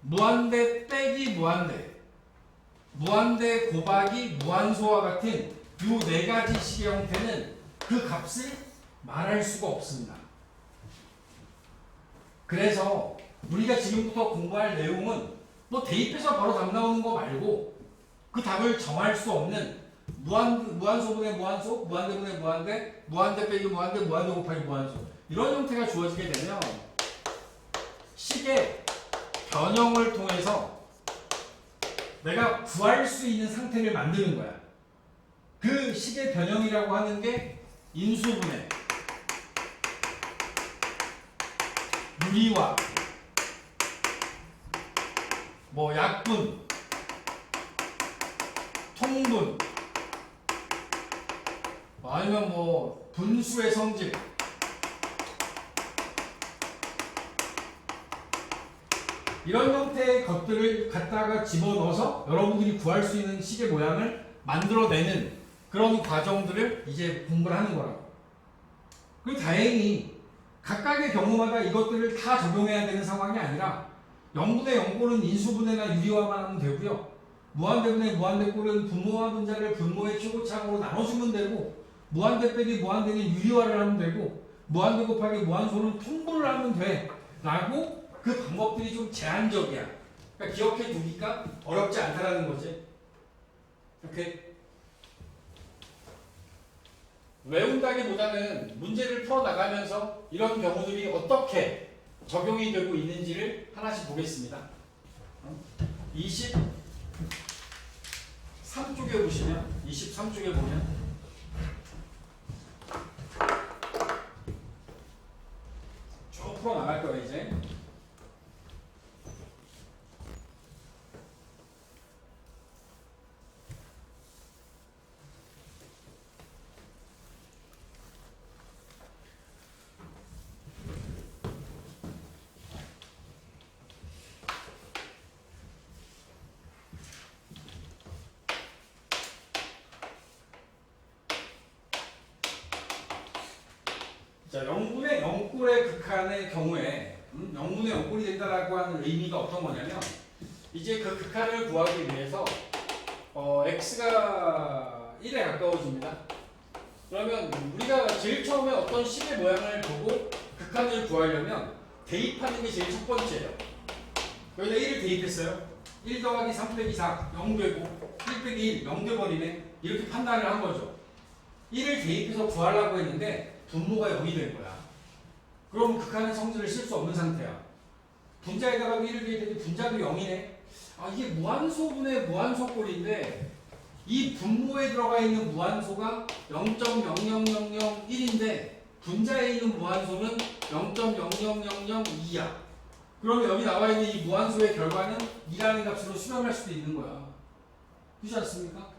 무한대 빼기 무한대, 무한대 곱하기 무한소와 같은 이 네 가지 식의 형태는 그 값을 말할 수가 없습니다. 그래서 우리가 지금부터 공부할 내용은 뭐 대입해서 바로 답 나오는 거 말고 그 답을 정할 수 없는 무한소분의 무한소, 무한대분의 무한대, 무한대 빼기 무한대, 무한대 곱하기 무한소, 이런 형태가 주어지게 되면 식의 변형을 통해서 내가 구할 수 있는 상태를 만드는 거야. 그 식의 변형이라고 하는 게 인수분해, 유리화, 뭐 약분, 통분, 아니면 뭐 분수의 성질, 이런 형태의 것들을 갖다가 집어넣어서 여러분들이 구할 수 있는 식의 모양을 만들어내는 그런 과정들을 이제 공부를 하는 거라고. 그리고 다행히 각각의 경우마다 이것들을 다 적용해야 되는 상황이 아니라 0분의 0꼴은 인수분해나 유리화만 하면 되고요. 무한대분의 무한대꼴은 분모와 분자를 분모의 최고차항으로 나눠주면 되고, 무한대 빼기 무한대는 유리화를 하면 되고, 무한대 곱하기 무한소는 통분을 하면 돼 라고 그 방법들이 좀 제한적이야. 그러니까 기억해 두기가 어렵지 않다라는 거지. 오케이? 외운다기보다는 문제를 풀어나가면서 이런 경우들이 어떻게 적용이 되고 있는지를 하나씩 보겠습니다. 23쪽에 보시면, 23쪽에 보면 쭉 풀어나갈 거예요 이제. 자, 0분의 0꼴의 극한의 경우에 0분의 0꼴이 된다라고 하는 의미가 어떤 거냐면, 이제 그 극한을 구하기 위해서 x가 1에 가까워집니다. 그러면 우리가 제일 처음에 어떤 식의 모양을 보고 극한을 구하려면 대입하는 게 제일 첫 번째예요. 여기다 1을 대입했어요. 1 더하기 3 빼기 4 0 되고, 1 빼기 1 0 돼버리네. 이렇게 판단을 한 거죠. 1을 대입해서 구하려고 했는데 분모가 0이 된 거야. 그럼 극한의 성질을 쓸 수 없는 상태야. 분자에다가 1을 대입했더니 분자도 0이네. 아, 이게 무한소분의 무한소꼴인데 이 분모에 들어가 있는 무한소가 0.00001인데 분자에 있는 무한소는 0.00002야. 그러면 여기 나와 있는 이 무한소의 결과는 2라는 값으로 수렴할 수도 있는 거야. 그렇지 않습니까?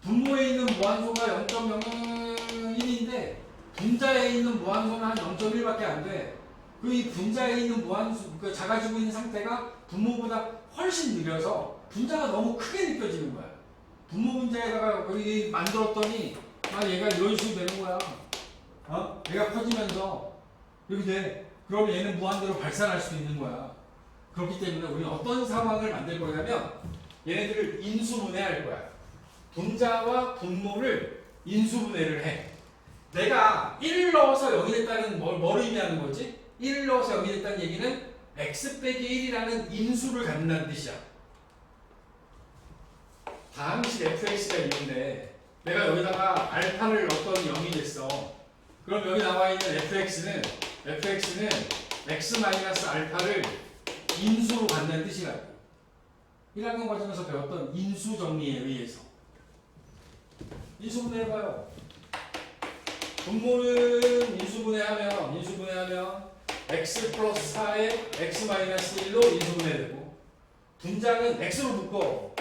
분모에 있는 무한소가 0.001인데 분자에 있는 무한소는 한 0.1밖에 안 돼. 그 이 분자에 있는 무한소, 그 작아지고 있는 상태가 분모보다 훨씬 느려서 분자가 너무 크게 느껴지는 거야. 분모 분자에다가 거기 만들었더니 얘가 이런 식으로 되는 거야. 얘가 커지면서 이렇게 돼. 그럼 얘는 무한대로 발산할 수 있는 거야. 그렇기 때문에 우리는 어떤 상황을 만들 거냐면 얘네들을 인수분해할 거야. 분자와 분모를 인수분해를 해. 내가 1을 넣어서 0이 됐다는 뭘 의미하는 거지? 1을 넣어서 0이 됐다는 얘기는 x 빼기 1이라는 인수를 갖는다는 뜻이야. 다항식 fx가 있는데 내가 여기다가 알파를 넣었더니 0이 됐어. 그럼 여기 나와 있는 fx는 fx는 x 마이너스 알파를 인수로 갖는 뜻이라고. 1학년 과정에서 배웠던 인수 정리에 의해서. 인수분해해봐요. 분모는 인수분해하면 x 플러스 4에 x 마이너스 1로 인수분해되고, 분자는 x로 묶어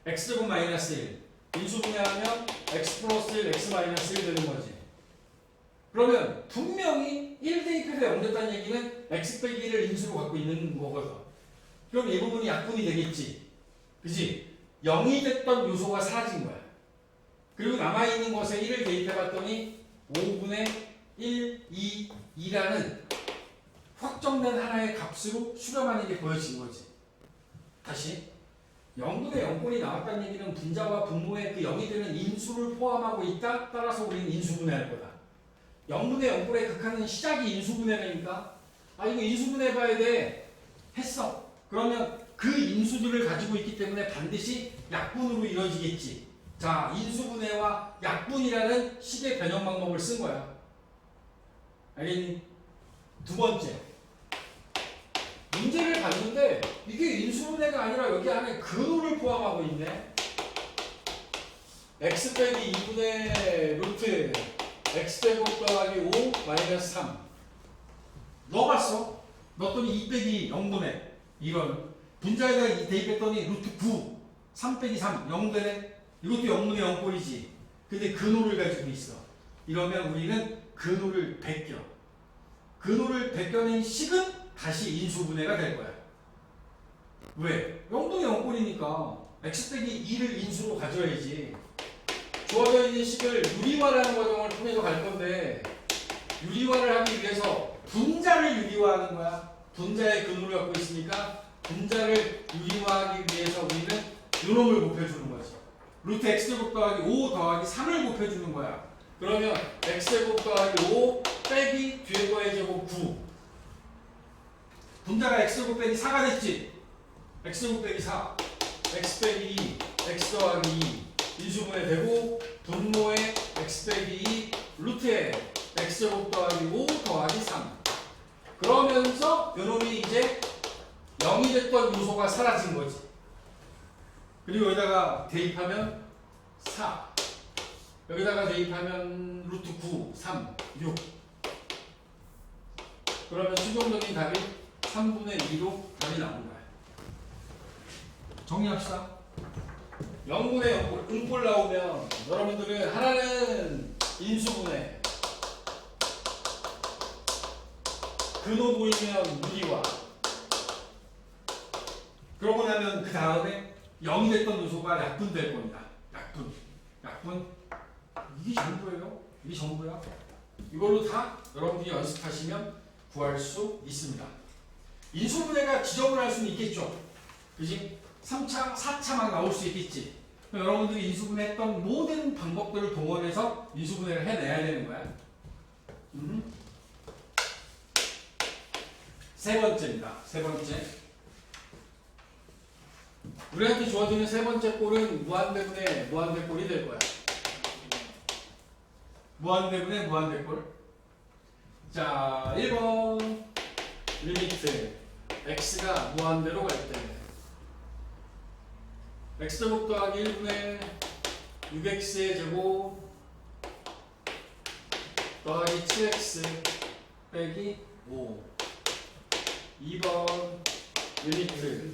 x제곱 마이너스 1. 인수분해하면 x 플러스 1, x 마이너스 1 되는 거지. 그러면 분명히 1 대입해서 0 됐다는 얘기는 x 빼기 1을 인수로 갖고 있는 거거든. 그럼 이 부분이 약분이 되겠지. 그지? 0이 됐던 요소가 사라진 거야. 그리고 남아있는 것에 1을 대입해봤더니 5분의 1, 2, 2라는 확정된 하나의 값으로 수렴하는 게 보여진 거지. 다시 0분의 0꼴이 나왔다는 얘기는 분자와 분모에 그 0이 되는 인수를 포함하고 있다. 따라서 우리는 인수분해할 거다. 0분의 0꼴의 극한은 시작이 인수분해라니까. 아 이거 인수분해해봐야 돼. 했어. 그러면 그 인수들을 가지고 있기 때문에 반드시 약분으로 이루어지겠지. 자, 인수분해와 약분이라는 식의 변형 방법을 쓴 거야. 알겠니? 두 번째. 문제를 봤는데 이게 인수분해가 아니라 여기 안에 근호를 포함하고 있네. x 빼기 2분의 루트 x제곱 더하기 5 마이너스 3 넣어봤어. 넣었더니 2 빼기 0분의 이런 분자에다가 대입했더니 루트 9 3 빼기 3 0 되네. 이것도 0분의 0꼴이지. 근데 근호를 가지고 있어. 이러면 우리는 근호를 베껴. 근호를 베껴낸 식은 다시 인수분해가 될 거야. 왜? 0분의 0꼴이니까 x 빼기 2를 인수로 가져야지. 주어져 있는 식을 유리화라는 과정을 통해서 갈 건데, 유리화를 하기 위해서 분자를 유리화하는 거야. 분자의 근호를 갖고 있으니까 분자를 유리화하기 위해서 우리는 요놈을 곱해주는 거지. 루트 x제곱 더하기 5 더하기 3을 곱해주는 거야. 그러면 x제곱 더하기 5 빼기 뒤에 거의 제곱 9. 분자가 x제곱 빼기 4가 됐지. x제곱 빼기 4 x 빼기 2 x 더하기 2 인수분해 되고, 분모의 x 빼기 2 루트에 x제곱 더하기 5 더하기 3. 그러면서 요놈이 이제 0이 됐던 요소가 사라진 거지. 그리고 여기다가 대입하면 4, 여기다가 대입하면 루트 9, 3, 6. 그러면 최종적인 답이 3분의 2로 답이 나온 거야. 정리합시다. 0분의 0꼴, 음꼴 나오면 여러분들은 하나는 인수분해, 근호 보이면 유리화. 그러고 나면 그 다음에 0이 됐던 요소가 약분될 겁니다. 약분. 이게 전부예요. 이게 전부야. 이걸로 다 여러분들이 연습하시면 구할 수 있습니다. 인수분해가 지정을 할 수는 있겠죠. 그지? 3차, 4차 막 나올 수 있겠지. 여러분들이 인수분해했던 모든 방법들을 동원해서 인수분해를 해내야 되는 거야. 세 번째입니다. 세 번째. 우리한테 주어지는 세 번째 꼴은 무한대분의 무한대꼴이 될 거야. 무한대분의 무한대꼴. 자, 1번 리미트 x가 무한대로 갈 때 x제곱 더하기 1분의 6x의 제곱 더하기 7x 빼기 5. 2번 리미트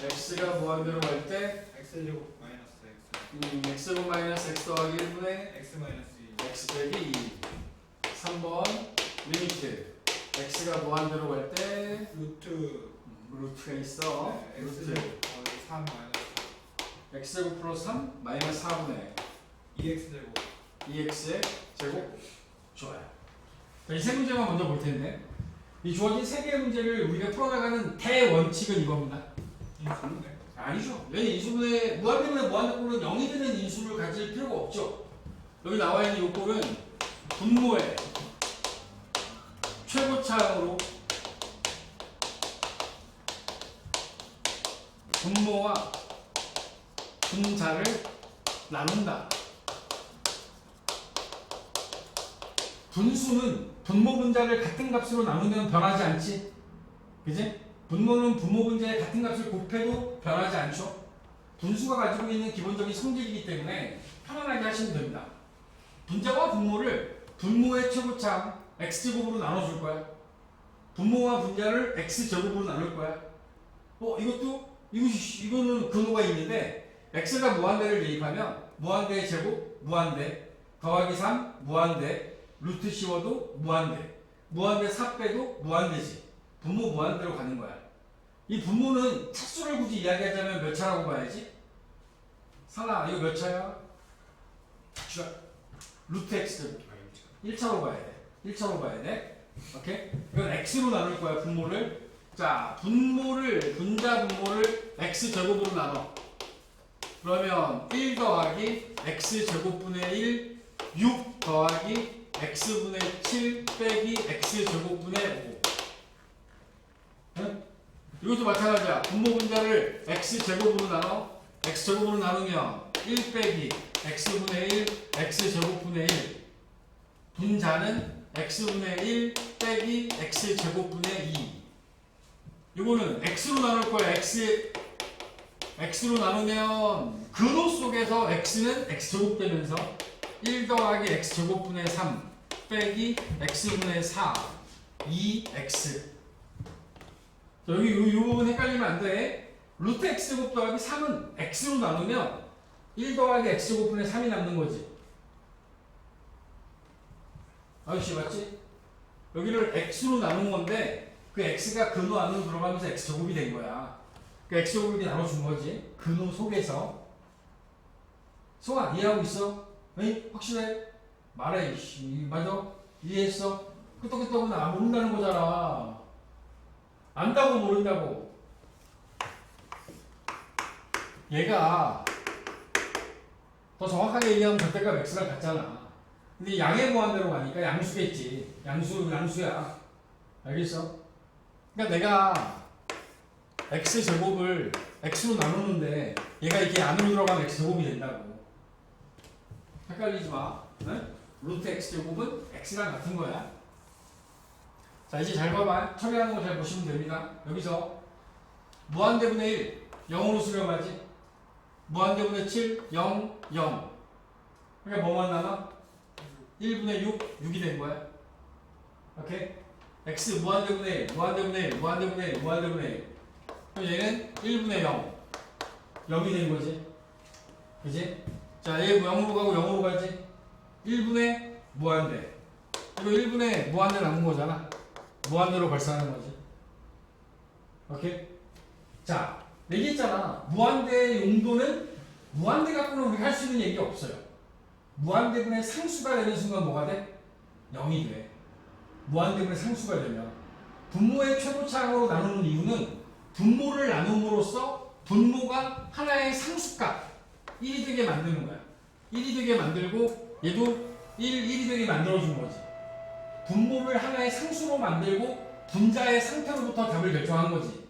x가 무한대로 갈 때 x제곱 마이너스 x x제곱 마이너스 x 더하기 1분의 x 마이너스 2 x 빼기 2. 3번 리미트 x가 무한대로 갈 때 루트가 있어. 네, 루트 x제곱 더하기 3 마이너스 x제곱 플러스 3 마이너스 4분의 2x제곱 2x의 제곱. 좋아요. 자, 이 세 문제만 먼저 볼 텐데, 이 주어진 세 개의 문제를 우리가 풀어나가는 대원칙은 이겁니다. 인수분해 아니죠. 왜냐, 인수분해 무한대분의 무한대꼴은 0이 되는 인수를 가질 필요가 없죠. 여기 나와 있는 이 꼴은 분모의 최고차항으로 분모와 분자를 나눈다. 분수는 분모 분자를 같은 값으로 나누면 변하지 않지? 그지? 분모는 분모 분자의 같은 값을 곱해도 변하지 않죠? 분수가 가지고 있는 기본적인 성질이기 때문에 편안하게 하시면 됩니다. 분자와 분모를 분모의 최고참 x제곱으로 나눠줄 거야. 분모와 분자를 x제곱으로 나눌 거야. 이거는 근호가 있는데 x가 무한대를 대입하면 무한대의 제곱, 무한대, 더하기 3, 무한대, 루트 씌워도 무한대, 무한대 4 빼도 무한대지. 분모 무한대로 가는 거야. 이 분모는 차수를 굳이 이야기하자면 몇 차라고 봐야지? 상아, 이거 몇 차야? 루트 x 1차로 봐야 돼. 1차로 봐야 돼. 오케이? 이건 x로 나눌 거야, 분모를. 자, 분자 분모를 x제곱으로 나눠. 그러면 1 더하기 x제곱분의 1, 6 더하기 x분의 7 빼기 x제곱분의 5. 응? 이것도 마찬가지야. 분모 분자를 x제곱으로 나눠. x제곱으로 나누면 1 빼기 x분의 1, x제곱분의 1. 분자는 x분의 1 빼기 x제곱분의 2. 이거는 x로 나눌 거야. x로 나누면 근호 속에서 x는 x제곱 되면서 1 더하기 x제곱분의 3 빼기 x분의 4 2x. 여기 이 부분 헷갈리면 안 돼. 루트 x제곱 더하기 3은 x로 나누면 1 더하기 x제곱분의 3이 남는 거지. 아저씨 맞지? 여기를 x로 나눈 건데 그 x가 근호 안으로 들어가면서 x제곱이 된 거야. 그 x제곱이 나눠준 거지. 근호 속에서. 송아 이해하고 있어? 에이? 확실해? 말해. 맞아? 이해했어? 끄떡끄떡은 모른다는 거잖아. 안다고 모른다고. 얘가 더 정확하게 얘기하면 절대값 x가 같잖아. 근데 양의 무한대로 가니까 양수겠지. 양수야. 알겠어? 그러니까 내가 x제곱을 x로 나누는데 얘가 이렇게 안으로 들어가면 x제곱이 된다고. 헷갈리지 마. 네? 루트 x제곱은 x랑 같은 거야. 자, 이제 잘 봐봐. 처리하는 거 잘 보시면 됩니다. 여기서 무한대분의 1 0으로 수렴하지. 무한대분의 7 0 0. 그러니까 뭐만 남아? 1분의 6 6이 된 거야. 오케이? x 무한대분의 1 무한대분의 1 무한대분의 1 무한대분의 1. 그럼 얘는 1분의 0 0이 된 거지. 그지? 자, 얘 0으로 가고 0으로 가지. 1분의 무한대. 이거 1분의 무한대 남은 거잖아. 무한대로 발산하는 거지. 오케이? 자, 얘기했잖아. 무한대의 용도는 무한대 갖고는 우리가 할 수 있는 얘기가 없어요. 무한대분의 상수가 되는 순간 뭐가 돼? 0이 돼. 무한대분의 상수가 되면. 분모의 최고차항으로 나누는 이유는 분모를 나눔으로써 분모가 하나의 상수값 1이 되게 만드는 거야. 1이 되게 만들고 얘도 1이 되게 만들어준 거지. 분모를 하나의 상수로 만들고 분자의 상태로부터 답을 결정한 거지.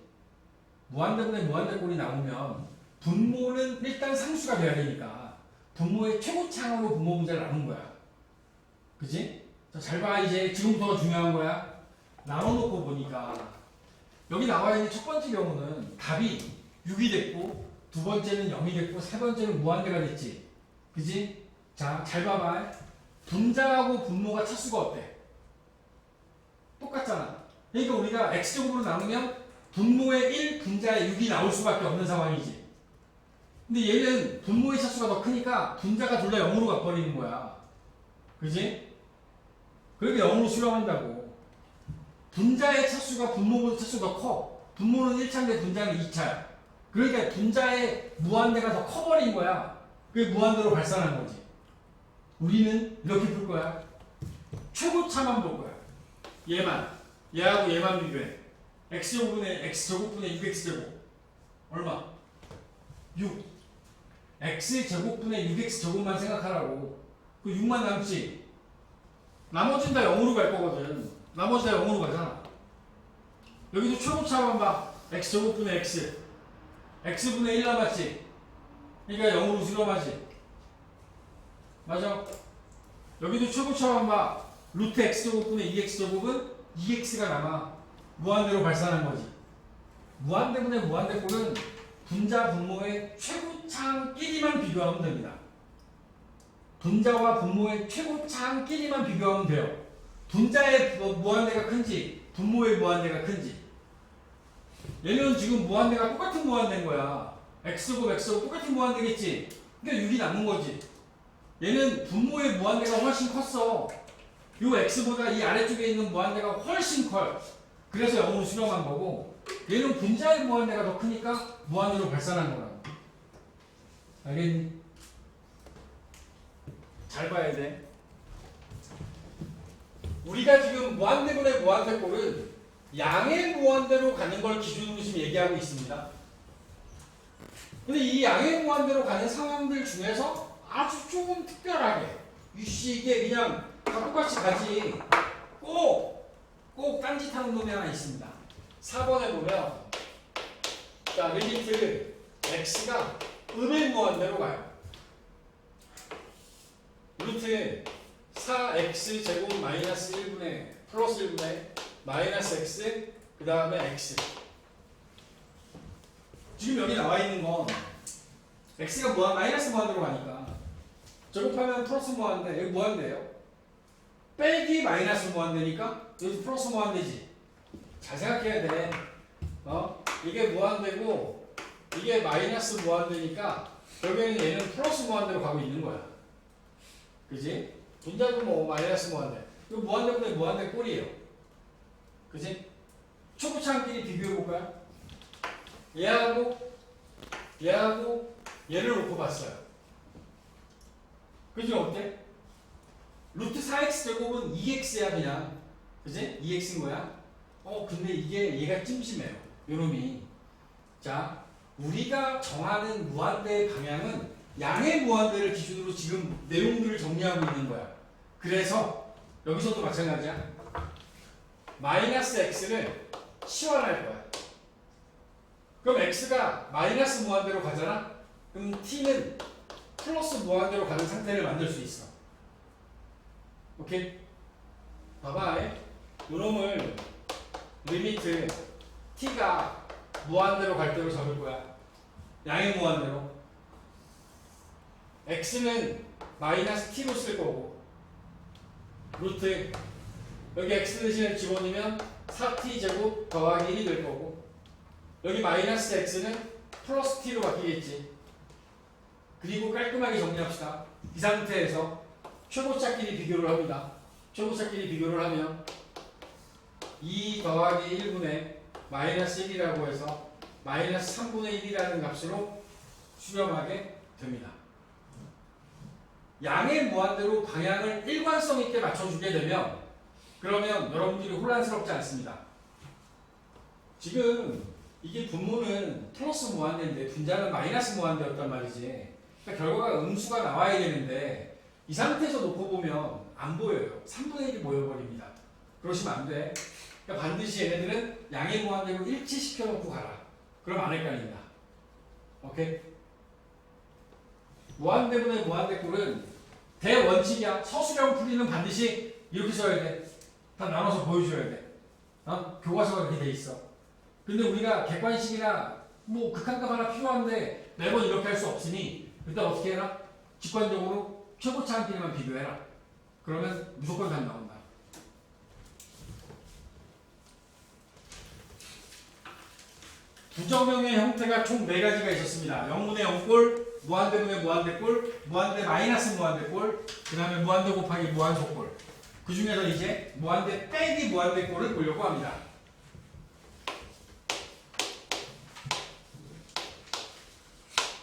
무한대분의 무한대꼴이 나오면 분모는 일단 상수가 돼야 되니까 분모의 최고차항으로 분모 분자를 나눈 거야. 그치? 자, 잘 봐. 이제 지금부터 중요한 거야. 나눠놓고 보니까 여기 나와 있는 첫 번째 경우는 답이 6이 됐고 두 번째는 0이 됐고 세 번째는 무한대가 됐지. 그치? 자, 잘 봐봐. 분자하고 분모가 차수가 어때? 똑같잖아. 그러니까 우리가 x제곱으로 나누면 분모의 1, 분자의 6이 나올 수밖에 없는 상황이지. 근데 얘는 분모의 차수가 더 크니까 분자가 둘 다 0으로 가버리는 거야. 그지? 그렇게 0으로 수렴한다고. 분자의 차수가 분모보다 차수가 더 커. 분모는 1차인데 분자는 2차야. 그러니까 분자의 무한대가 더 커버린 거야. 그게 무한대로 발산한 거지. 우리는 이렇게 풀 거야. 최고차만 볼 거야. 얘하고 얘만 비교해. x제곱분의 6x제곱 얼마? 6. x제곱분의 6x제곱만 생각하라고. 그 6만 남지. 나머지는 다 0으로 갈 거거든. 나머지 다 0으로 가잖아. 여기도 최고차만 봐. x제곱분의 x. x분의 1 남았지. 그러니까 0으로 수렴하지. 맞아. 여기도 최고차만 봐. 루트 x제곱분의 2x제곱은 2x가 남아 무한대로 발산한 거지. 무한대분의 무한대꼴은 분자 분모의 최고차항끼리만 비교하면 됩니다. 분자와 분모의 최고차항끼리만 비교하면 돼요. 분자의 무한대가 큰지 분모의 무한대가 큰지. 얘는 지금 무한대가 똑같은 무한대인 거야. x제곱 x제곱 똑같은 무한대겠지. 그러니까 6이 남은 거지. 얘는 분모의 무한대가 훨씬 컸어. 요 x보다 이 아래쪽에 있는 무한대가 훨씬 커요. 그래서 0으로 수렴한 거고, 얘는 분자의 무한대가 더 크니까 무한대로 발산한 거라고. 알겠니? 잘 봐야 돼. 우리가 지금 무한대분의 무한대꼴은 양의 무한대로 가는 걸 기준으로 지금 얘기하고 있습니다. 근데 이 양의 무한대로 가는 상황들 중에서 아주 조금 특별하게 이게 그냥 다 똑같이 가지 꼭 딴짓하는 놈이 하나 있습니다. 4번에 보면 자 리미트 x가 음의 무한대로 가요. 루트 4x 제곱 마이너스 1분의 플러스 1분의 마이너스 x 그 다음에 x. 지금 여기 나와 있는 건 x가 마이너스 무한대로 가니까 제곱하면 플러스 무한대. 여기 무한대예요. 빼기 마이너스 무한대니까 여기 플러스 무한대지. 잘 생각해야 돼. 이게 무한대고 이게 마이너스 무한대니까 여기는 얘는 플러스 무한대로 가고 있는 거야. 그지? 분자도 뭐 마이너스 무한대. 이거 무한대분의 무한대 꼴이에요. 그지? 초고차항끼리 비교해 볼까요? 얘하고 얘를 놓고 봤어요. 그지? 어때? 루트 4x 제곱은 2x야 그냥. 그지? 2x인 거야. 근데 이게 얘가 찜찜해요. 요놈이. 자, 우리가 정하는 무한대의 방향은 양의 무한대를 기준으로 지금 내용들을 정리하고 있는 거야. 그래서 여기서도 마찬가지야. 마이너스 x를 치환할 거야. 그럼 x가 마이너스 무한대로 가잖아? 그럼 t는 플러스 무한대로 가는 상태를 만들 수 있어. 오케이? 봐봐. 요놈을 리미트 t가 무한대로 갈 대로 잡을 거야. 양의 무한대로. x는 마이너스 t로 쓸 거고 루트 여기 x 대신에 집어넣으면 4t 제곱 더하기 1이 될 거고 여기 마이너스 x는 플러스 t로 바뀌겠지. 그리고 깔끔하게 정리합시다. 이 상태에서 최고차끼리 비교를 합니다. 최고차끼리 비교를 하면 2 더하기 1분의 마이너스 1이라고 해서 마이너스 3분의 1이라는 값으로 수렴하게 됩니다. 양의 무한대로 방향을 일관성 있게 맞춰주게 되면 그러면 여러분들이 혼란스럽지 않습니다. 지금 이게 분모는 플러스 무한대인데 분자는 마이너스 무한대였단 말이지. 그러니까 결과가 음수가 나와야 되는데 이 상태에서 놓고 보면 안 보여요. 3분의 1이 모여버립니다. 그러시면 안 돼. 그러니까 반드시 얘네들은 양의 무한대로 일치시켜 놓고 가라. 그럼 안 헷갈린다. 오케이? 무한대분의 무한대꼴은 대원칙이야. 서술형 풀이는 반드시 이렇게 써야 돼. 다 나눠서 보여줘야 돼. 교과서가 그렇게 돼 있어. 근데 우리가 객관식이나 뭐 극한값 하나 필요한데 매번 이렇게 할 수 없으니 일단 어떻게 해라? 직관적으로 최고차항끼리만 비교해라. 그러면 무조건 답 나온다. 부정형의 형태가 총 4가지가 있었습니다. 0분의 0꼴, 무한대분의 무한대꼴, 무한대 마이너스 무한대꼴, 그 다음에 무한대 곱하기 무한소꼴. 그 중에서 이제 무한대 빼기 무한대꼴을 보려고 합니다.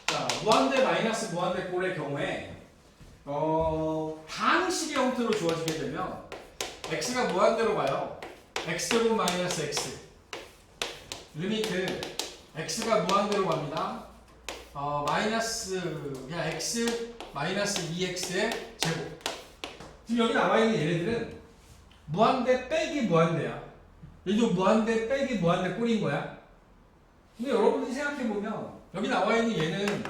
자, 무한대 마이너스 무한대꼴의 경우에 방식의 형태로 주어지게 되면 x가 무한대로 가요. x제곱 마이너스 x 리미트 x가 무한대로 갑니다. 마이너스 그냥 x 마이너스 2x의 제곱. 지금 여기 나와 있는 얘네들은 무한대 빼기 무한대야. 얘도 무한대 빼기 무한대 꼴인 거야. 근데 여러분들이 생각해 보면 여기 나와 있는 얘는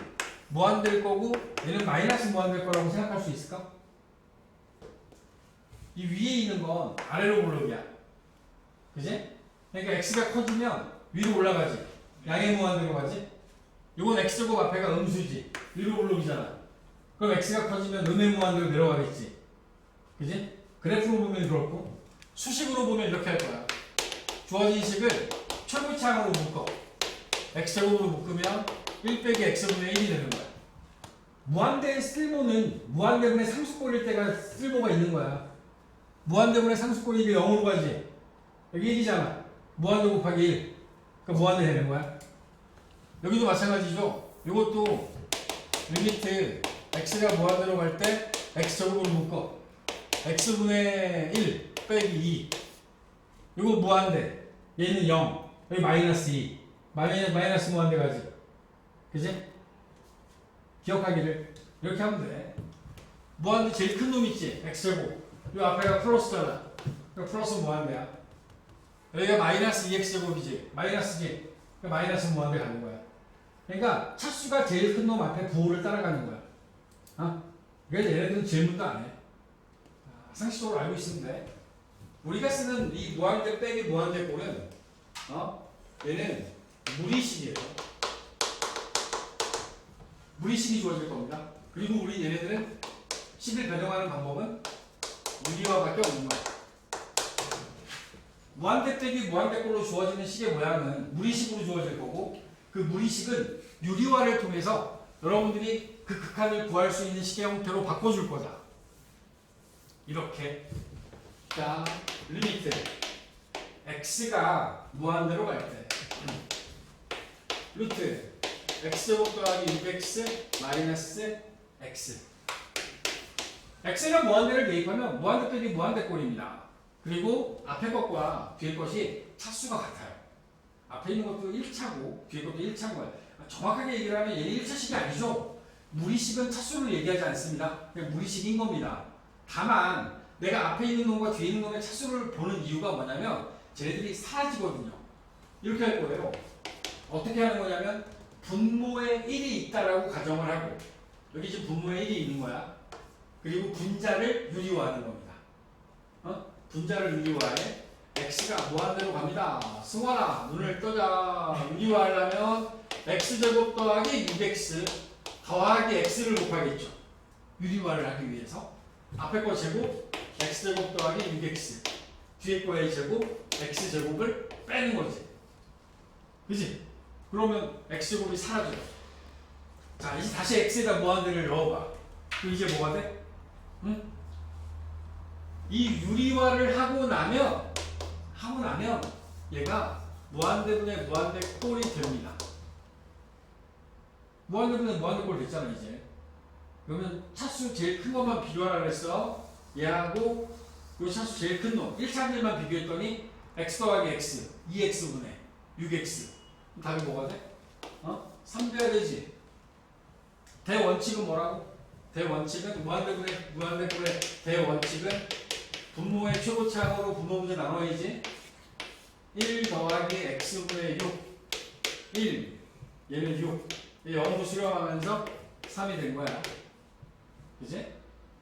무한대일 거고 얘는 마이너스 무한대일 거라고 생각할 수 있을까? 이 위에 있는 건 아래로 블록이야. 그지? 그러니까 x가 커지면 위로 올라가지. 양의 무한대로 가지. 이건 x제곱 앞에가 음수지. 위로 블록이잖아. 그럼 x가 커지면 음의 무한대로 내려가겠지. 그지? 그래프로 보면 그렇고 수식으로 보면 이렇게 할 거야. 주어진 식을 최고차항으로 묶어. x제곱으로 묶으면 1 빼기 x분의 1이 되는 거야. 무한대의 쓸모는 무한대분의 상수꼴일 때가 쓸모가 있는 거야. 무한대분의 상수꼴이 이게 0으로 가지. 여기 1이잖아. 무한대 곱하기 1. 그러니까 무한대 되는 거야. 여기도 마찬가지죠. 이것도 리미트 x가 무한대로 갈 때 x제곱으로 묶어. x분의 1 빼기 2. 이거 무한대. 얘는 0. 여기 마이너스 2. 마이너스 무한대 가지. 그지? 기억하기를 이렇게 하면 돼. 무한대 제일 큰 놈 있지? x제곱. 이 앞에가 플러스잖아. 그러니까 플러스 무한대야. 여기가 마이너스 2x제곱이지. 마이너스지. 그러니까 마이너스 무한대 가는 거야. 그러니까 차수가 제일 큰 놈 앞에 부호를 따라가는 거야. 어? 그래서 얘네들은 질문도 안 해. 상식적으로 알고 있으면 돼. 우리가 쓰는 이 무한대 빼기 무한대 꼴은 얘는 무리식이에요. 무리식이 주어질 겁니다. 그리고 우리 얘네들은 식을 변형하는 방법은 유리화밖에 없는 거야. 무한대 빼기 무한대 꼴로 주어지는 식의 모양은 무리식으로 주어질 거고 그 무리식은 유리화를 통해서 여러분들이 그 극한을 구할 수 있는 식의 형태로 바꿔줄 거다. 이렇게. 자, 리미트 x가 무한대로 갈 때 루트 x제곱 더하기 6x 마이너스 x. x가 무한대를 대입하면 무한대 빼기 무한대 꼴입니다. 그리고 앞에 것과 뒤에 것이 차수가 같아요. 앞에 있는 것도 1차고 뒤에 것도 1차인 거예요. 정확하게 얘기를 하면 얘는 1차식이 아니죠. 무리식은 차수를 얘기하지 않습니다. 그냥 무리식인 겁니다. 다만 내가 앞에 있는 놈과 뒤에 있는 놈의 차수를 보는 이유가 뭐냐면 쟤네들이 사라지거든요. 이렇게 할 거예요. 어떻게 하는 거냐면 분모에 1이 있다라고 가정을 하고 여기 지금 분모에 1이 있는 거야. 그리고 분자를 유리화하는 겁니다. 분자를 유리화해 x가 무한대로 갑니다. 승환아 눈을 떠자. 유리화하려면 x제곱 더하기 6x 더하기 x를 곱하겠죠. 유리화를 하기 위해서 앞에 거 제곱 x제곱 더하기 6x 뒤에 거의 제곱 x제곱을 빼는 거지. 그치? 그러면 x제곱이 사라져요. 자 이제 다시 x에다 무한대를 넣어봐. 그럼 이제 뭐가 돼? 응? 이 유리화를 하고 나면 얘가 무한대분의 무한대 꼴이 됩니다. 무한대분의 무한대 꼴 됐잖아 이제. 그러면 차수 제일 큰 것만 비교하라 그랬어. 얘하고 요 차수 제일 큰 놈 1차들만 비교했더니 x 더하기 x 2x분의 6x 답이 뭐가 돼? 3 돼야 되지. 대원칙은 뭐라고? 대원칙은 무한대분의 무한대꼴의 대원칙은 분모의 최고차항으로 분모 문제 나눠야지. 1 더하기 x분의 6 1 얘는 6 0으로 수렴하면서 3이 된 거야. 그치?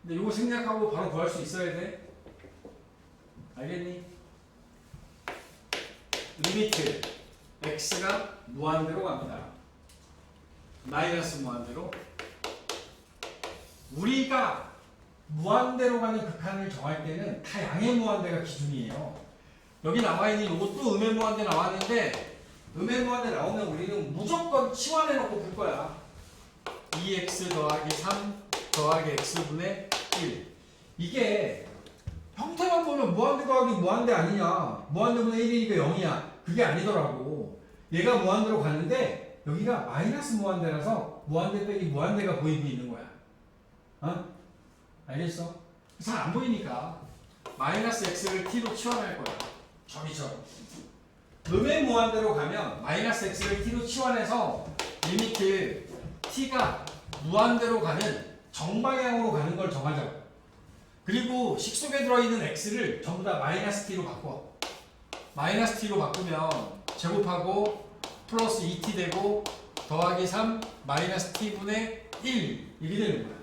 근데 이거 생략하고 바로 구할 수 있어야 돼. 알겠니? 리미트 x가 무한대로 갑니다. 마이너스 무한대로. 우리가 무한대로 가는 극한을 정할 때는 다 양의 무한대가 기준이에요. 여기 나와있는 이것도 음의 무한대 나왔는데 음의 무한대 나오면 우리는 무조건 치환해 놓고 풀 거야. 2x 더하기 3 더하기 x분의 1. 이게 형태만 보면 무한대 더하기 무한대 아니냐. 무한대분의 1이니까 0이야. 그게 아니더라고. 얘가 무한대로 가는데 여기가 마이너스 무한대라서 무한대 빼기 무한대가 보이고 있는 거야. 알겠어? 잘 안 보이니까 마이너스 x를 t로 치환할 거야. 저기처럼. 음의 무한대로 가면 마이너스 x를 t로 치환해서 리미트 t가 무한대로 가는 정방향으로 가는 걸 정하자고. 그리고 식 속에 들어있는 x를 전부 다 마이너스 t로 바꿔. 마이너스 t로 바꾸면 제곱하고 플러스 2t 되고 더하기 3 마이너스 t분의 1 이렇게 되는 거야.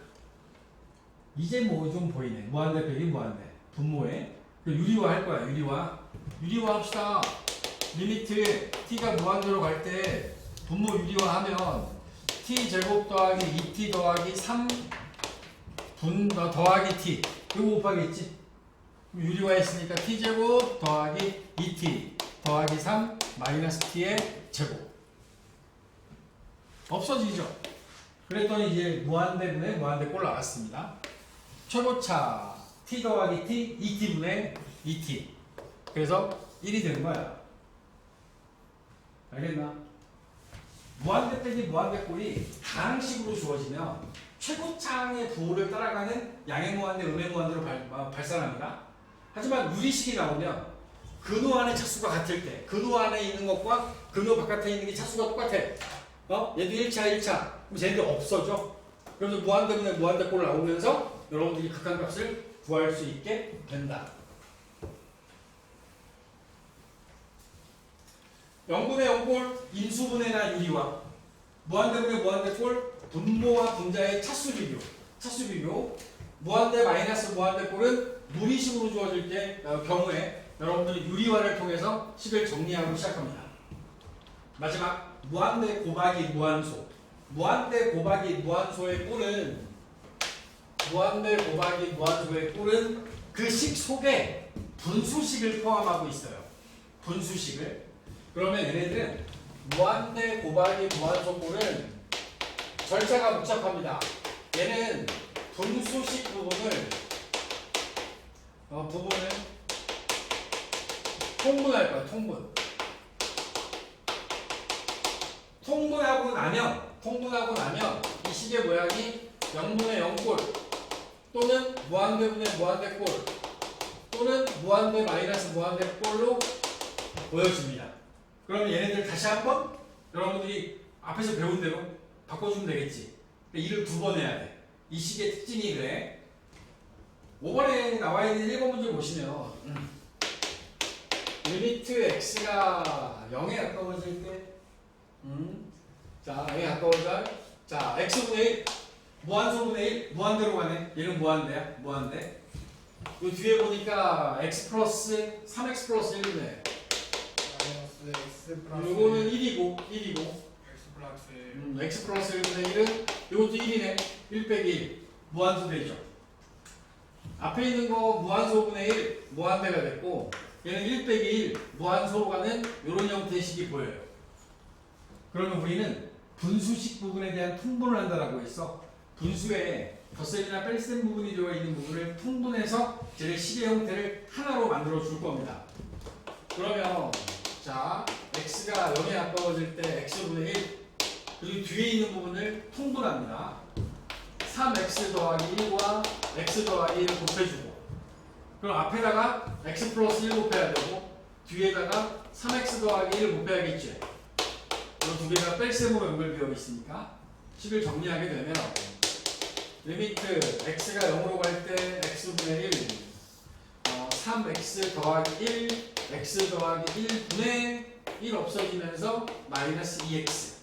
이제 뭐 좀 보이네. 무한대 빼기 무한대. 분모에. 유리화 할 거야. 유리화 합시다. 리미트 t가 무한대로 갈 때 분모 유리화하면 t제곱 더하기 2t 더하기 3 더하기 t 이거 곱하겠지. 유리화 했으니까 t제곱 더하기 2t 더하기 3 마이너스 t의 제곱 없어지죠. 그랬더니 이제 무한대분의 무한대꼴 나왔습니다. 최고차 t 더하기 t 2t분의 2t 그래서 1이 되는 거야. 알겠나? 무한대 빼기 무한대꼴이 가항식으로 주어지면 최고차항의 부호를 따라가는 양의 무한대, 음의 무한대로 발산합니다. 하지만 유리식이 나오면 근호 안의 차수가 같을 때 근호 안에 있는 것과 근호 바깥에 있는 게 차수가 똑같아. 얘도 1차 그럼 쟤네들 없어져. 그래서 무한대분의 무한대꼴 나오면서 여러분들이 극한값을 구할 수 있게 된다. 0분의 0꼴 인수분해나 유리화 무한대분의 무한대꼴 분모와 분자의 차수 비교 무한대 마이너스 무한대꼴은 무리식으로 주어질 경우에 여러분들이 유리화를 통해서 식을 정리하고 시작합니다. 마지막 무한대 곱하기 무한소 무한대 곱하기 무한소의 꼴은 그 식 속에 분수식을 포함하고 있어요. 분수식을. 그러면 얘네들은 무한대 곱하기 무한소 꼴은 절차가 복잡합니다. 얘는 분수식 부분을 통분할 거야. 통분하고 나면 이 식의 모양이 0분의 0꼴 또는 무한대분의 무한대꼴 또는 무한대 마이너스 무한대꼴로 보여집니다. 그러면 얘네들 다시 한번 여러분들이 앞에서 배운 대로 바꿔주면 되겠지. 일을 2번 해야 돼. 이 식의 특징이 그래. 5번에 나와 있는 1번 문제 보시면 리미트 x가 0에 가까워질 때 자, 0에 가까워져. 자, x분의 1 무한소분의 1 무한대로 가네. 얘는 무한대야. 무한대. 요 뒤에 보니까 x 플러스 3x 플러스 1이네. 요거는 1이고 x 플러스 1분의 1은 요것도 1이네. 1 빼기 1 무한소 되죠. 앞에 있는 거 무한소분의 1 무한대가 됐고 얘는 1 빼기 1 무한소로 가는 요런 형태의 식이 보여요. 그러면 우리는 분수식 부분에 대한 통분을 한다라고 했어. 분수에 덧셈이나 뺄셈 부분이 들어있는 부분을 통분해서 쟤를 식의 형태를 하나로 만들어 줄 겁니다. 그러면 자, x가 0에 가까워질 때 x분의 1 그리고 뒤에 있는 부분을 통분합니다. 3x 더하기 1과 x 더하기 1을 곱해주고 그럼 앞에다가 x 플러스 1 곱해야 되고 뒤에다가 3x 더하기 1을 곱해야겠지. 이 두 개가 뺄셈으로 연결되어 있으니까 식을 정리하게 되면 리미트 x가 0으로 갈 때 x분의 1 3x 더하기 1 x 더하기 1분의 1 없어지면서 마이너스 2x.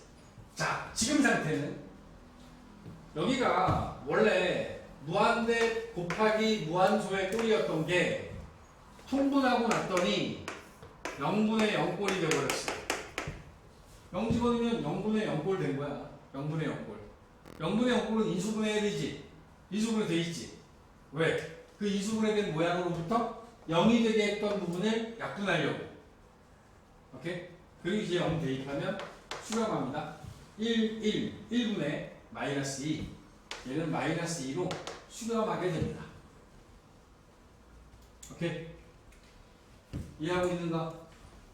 자, 지금 상태는 여기가 원래 무한대 곱하기 무한소의 꼴이었던 게 통분하고 났더니 0분의 0꼴이 되어버렸어요. 0 집어넣으면 0분의 0꼴 된 거야. 0분의 0꼴. 0분의 0꼴은 인수분해 1이지. 인수분해 돼 있지. 왜? 그 인수분해된 모양으로부터 0이 되게 했던 부분을 약분하려고. 오케이? 그리고 이제 0 대입하면 수렴합니다. 1분의 마이너스 2. 얘는 마이너스 2로 수렴하게 됩니다. 오케이? 이해하고 있는가?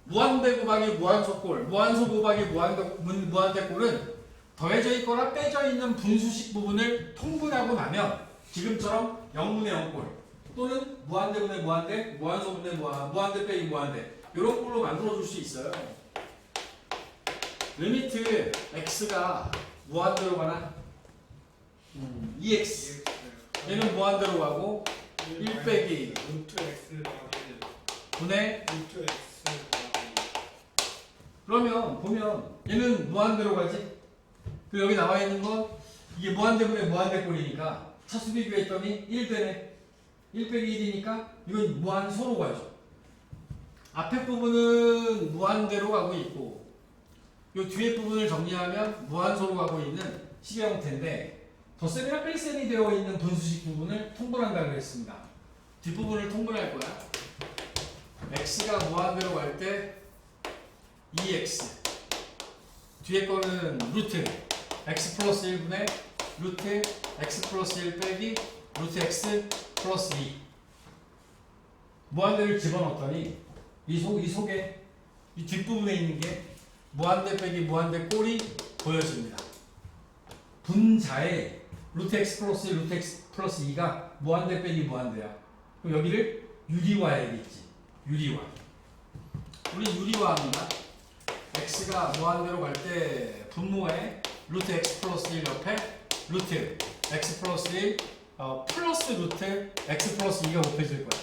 무한대 곱하기 무한소꼴, 무한소 곱하기 무한대꼴은 더해져 있거나 빼져 있는 분수식 부분을 통분하고 나면 지금처럼 0분의 0꼴 또는 무한대분의 무한대, 무한소분의 무한대 빼기 무한대 이런 꼴로 만들어줄 수 있어요. 리미트 x가 무한대로 가나? 2x 얘는 무한대로 가고 1 빼기 루트 x 더하기 분의 루트 x 그러면 보면 얘는 무한대로 가지. 그 여기 나와 있는 건 이게 무한대분의 무한대꼴이니까 차수 비교했더니 1 되네. 1 빼기 1이니까 이건 무한소로 가죠. 앞에 부분은 무한대로 가고 있고 이 뒤에 부분을 정리하면 무한소로 가고 있는 식의 형태인데 덧셈이랑 뺄셈이 되어 있는 분수식 부분을 통분한다고 했습니다. 뒷부분을 통분할 거야. x가 무한대로 갈 때 2x 뒤에 거는 루트 x 플러스 1분의 루트 x 플러스 1 빼기 루트 x 플러스 2 무한대를 집어넣었더니 이 속에 이 뒷부분에 있는 게 무한대 빼기 무한대 꼴이 보여집니다. 분자에 루트 x 플러스 1 루트 x 플러스 2가 무한대 빼기 무한대야. 그럼 여기를 유리화해야겠지. 유리화. 우리 유리화합니다. x가 무한대로 갈 때 분모에 루트 x 플러스 1 옆에 루트 x 플러스 1 플러스 루트 x 플러스 2가 곱해질 거야.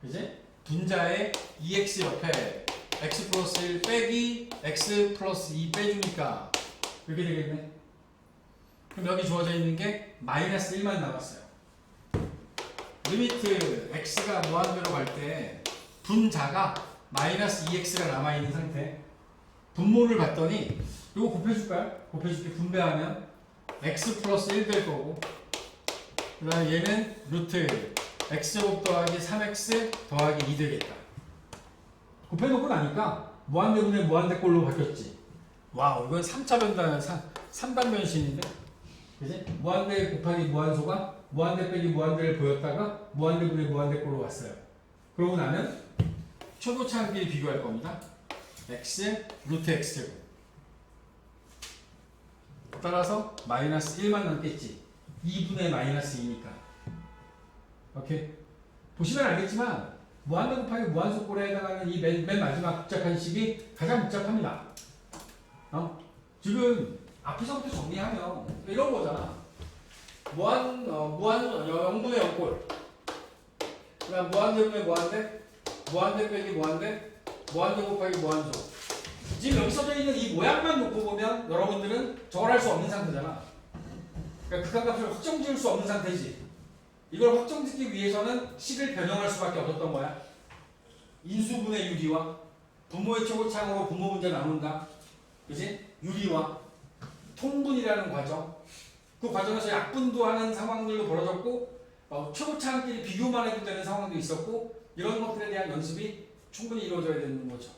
그지? 분자에 2x 옆에 x 플러스 1 빼기 x 플러스 2 빼주니까 이렇게 되겠네. 그럼 여기 주어져 있는 게 마이너스 1만 남았어요. 리미트 x가 무한대로 갈 때 분자가 마이너스 2x가 남아있는 상태. 분모를 봤더니 이거 곱해줄까요? 곱해줄게. 분배하면 x 플러스 1 될 거고 그 다음에 얘는 루트 x제곱 더하기 3x 더하기 2 되겠다. 곱해놓고 나니까 무한대분의 무한대꼴로 바뀌었지. 와우, 이건 3차 변단, 3단 변신인데? 그지? 무한대 곱하기 무한소가 무한대 빼기 무한대를 보였다가 무한대분의 무한대꼴로 왔어요. 그러고 나면 최고차항끼리 비교할 겁니다. x, 루트 x제곱. 따라서 마이너스 1만 남겠지. 2분의 마이너스 2니까. 오케이? 보시면 알겠지만 무한대 곱하기 무한소꼴에 해당하는 이 맨 마지막 복잡한 식이 가장 복잡합니다. 지금 앞에서부터 정리하면 이런 거잖아. 0분의 0꼴. 그 다음 무한대분의 무한대, 무한대 빼기 무한대, 무한대 곱하기 무한소. 지금 여기 써져 있는 이 모양만 놓고 보면 여러분들은 저걸 할 수 없는 상태잖아. 그러니까 극한값을 확정 지을 수 없는 상태지. 이걸 확정짓기 위해서는 식을 변형할 수밖에 없었던 거야. 인수분의 유리화, 분모의 최고차항으로 분모 문제 나눈다. 그지? 유리화, 통분이라는 과정. 그 과정에서 약분도 하는 상황들도 벌어졌고, 최고차항끼리 비교만 해도 되는 상황도 있었고, 이런 것들에 대한 연습이 충분히 이루어져야 되는 거죠.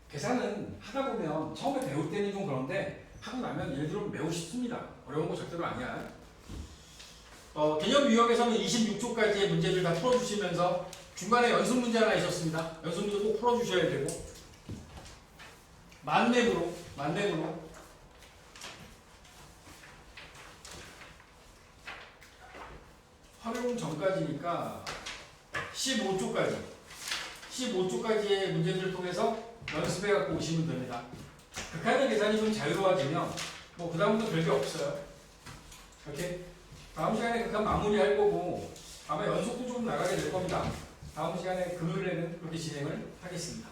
계산은 하다 보면 처음에 배울 때는 좀 그런데 하고 나면 예를 들어 매우 쉽습니다. 어려운 거 절대로 아니야. 개념 유형에서는 26초까지의 문제들 다 풀어주시면서 중간에 연습 문제 하나 있었습니다. 연습 문제 꼭 풀어주셔야 되고 만렙으로 활용 전까지니까 15초까지의 문제들을 통해서 연습해 갖고 오시면 됩니다. 극한의 계산이 좀 자유로워지면 뭐 그 다음부터 별게 없어요. 오케이? 다음 시간에 극한 마무리할 거고 아마 연속도 좀 나가게 될 겁니다. 다음 시간에 금요일에는 그렇게 진행을 하겠습니다.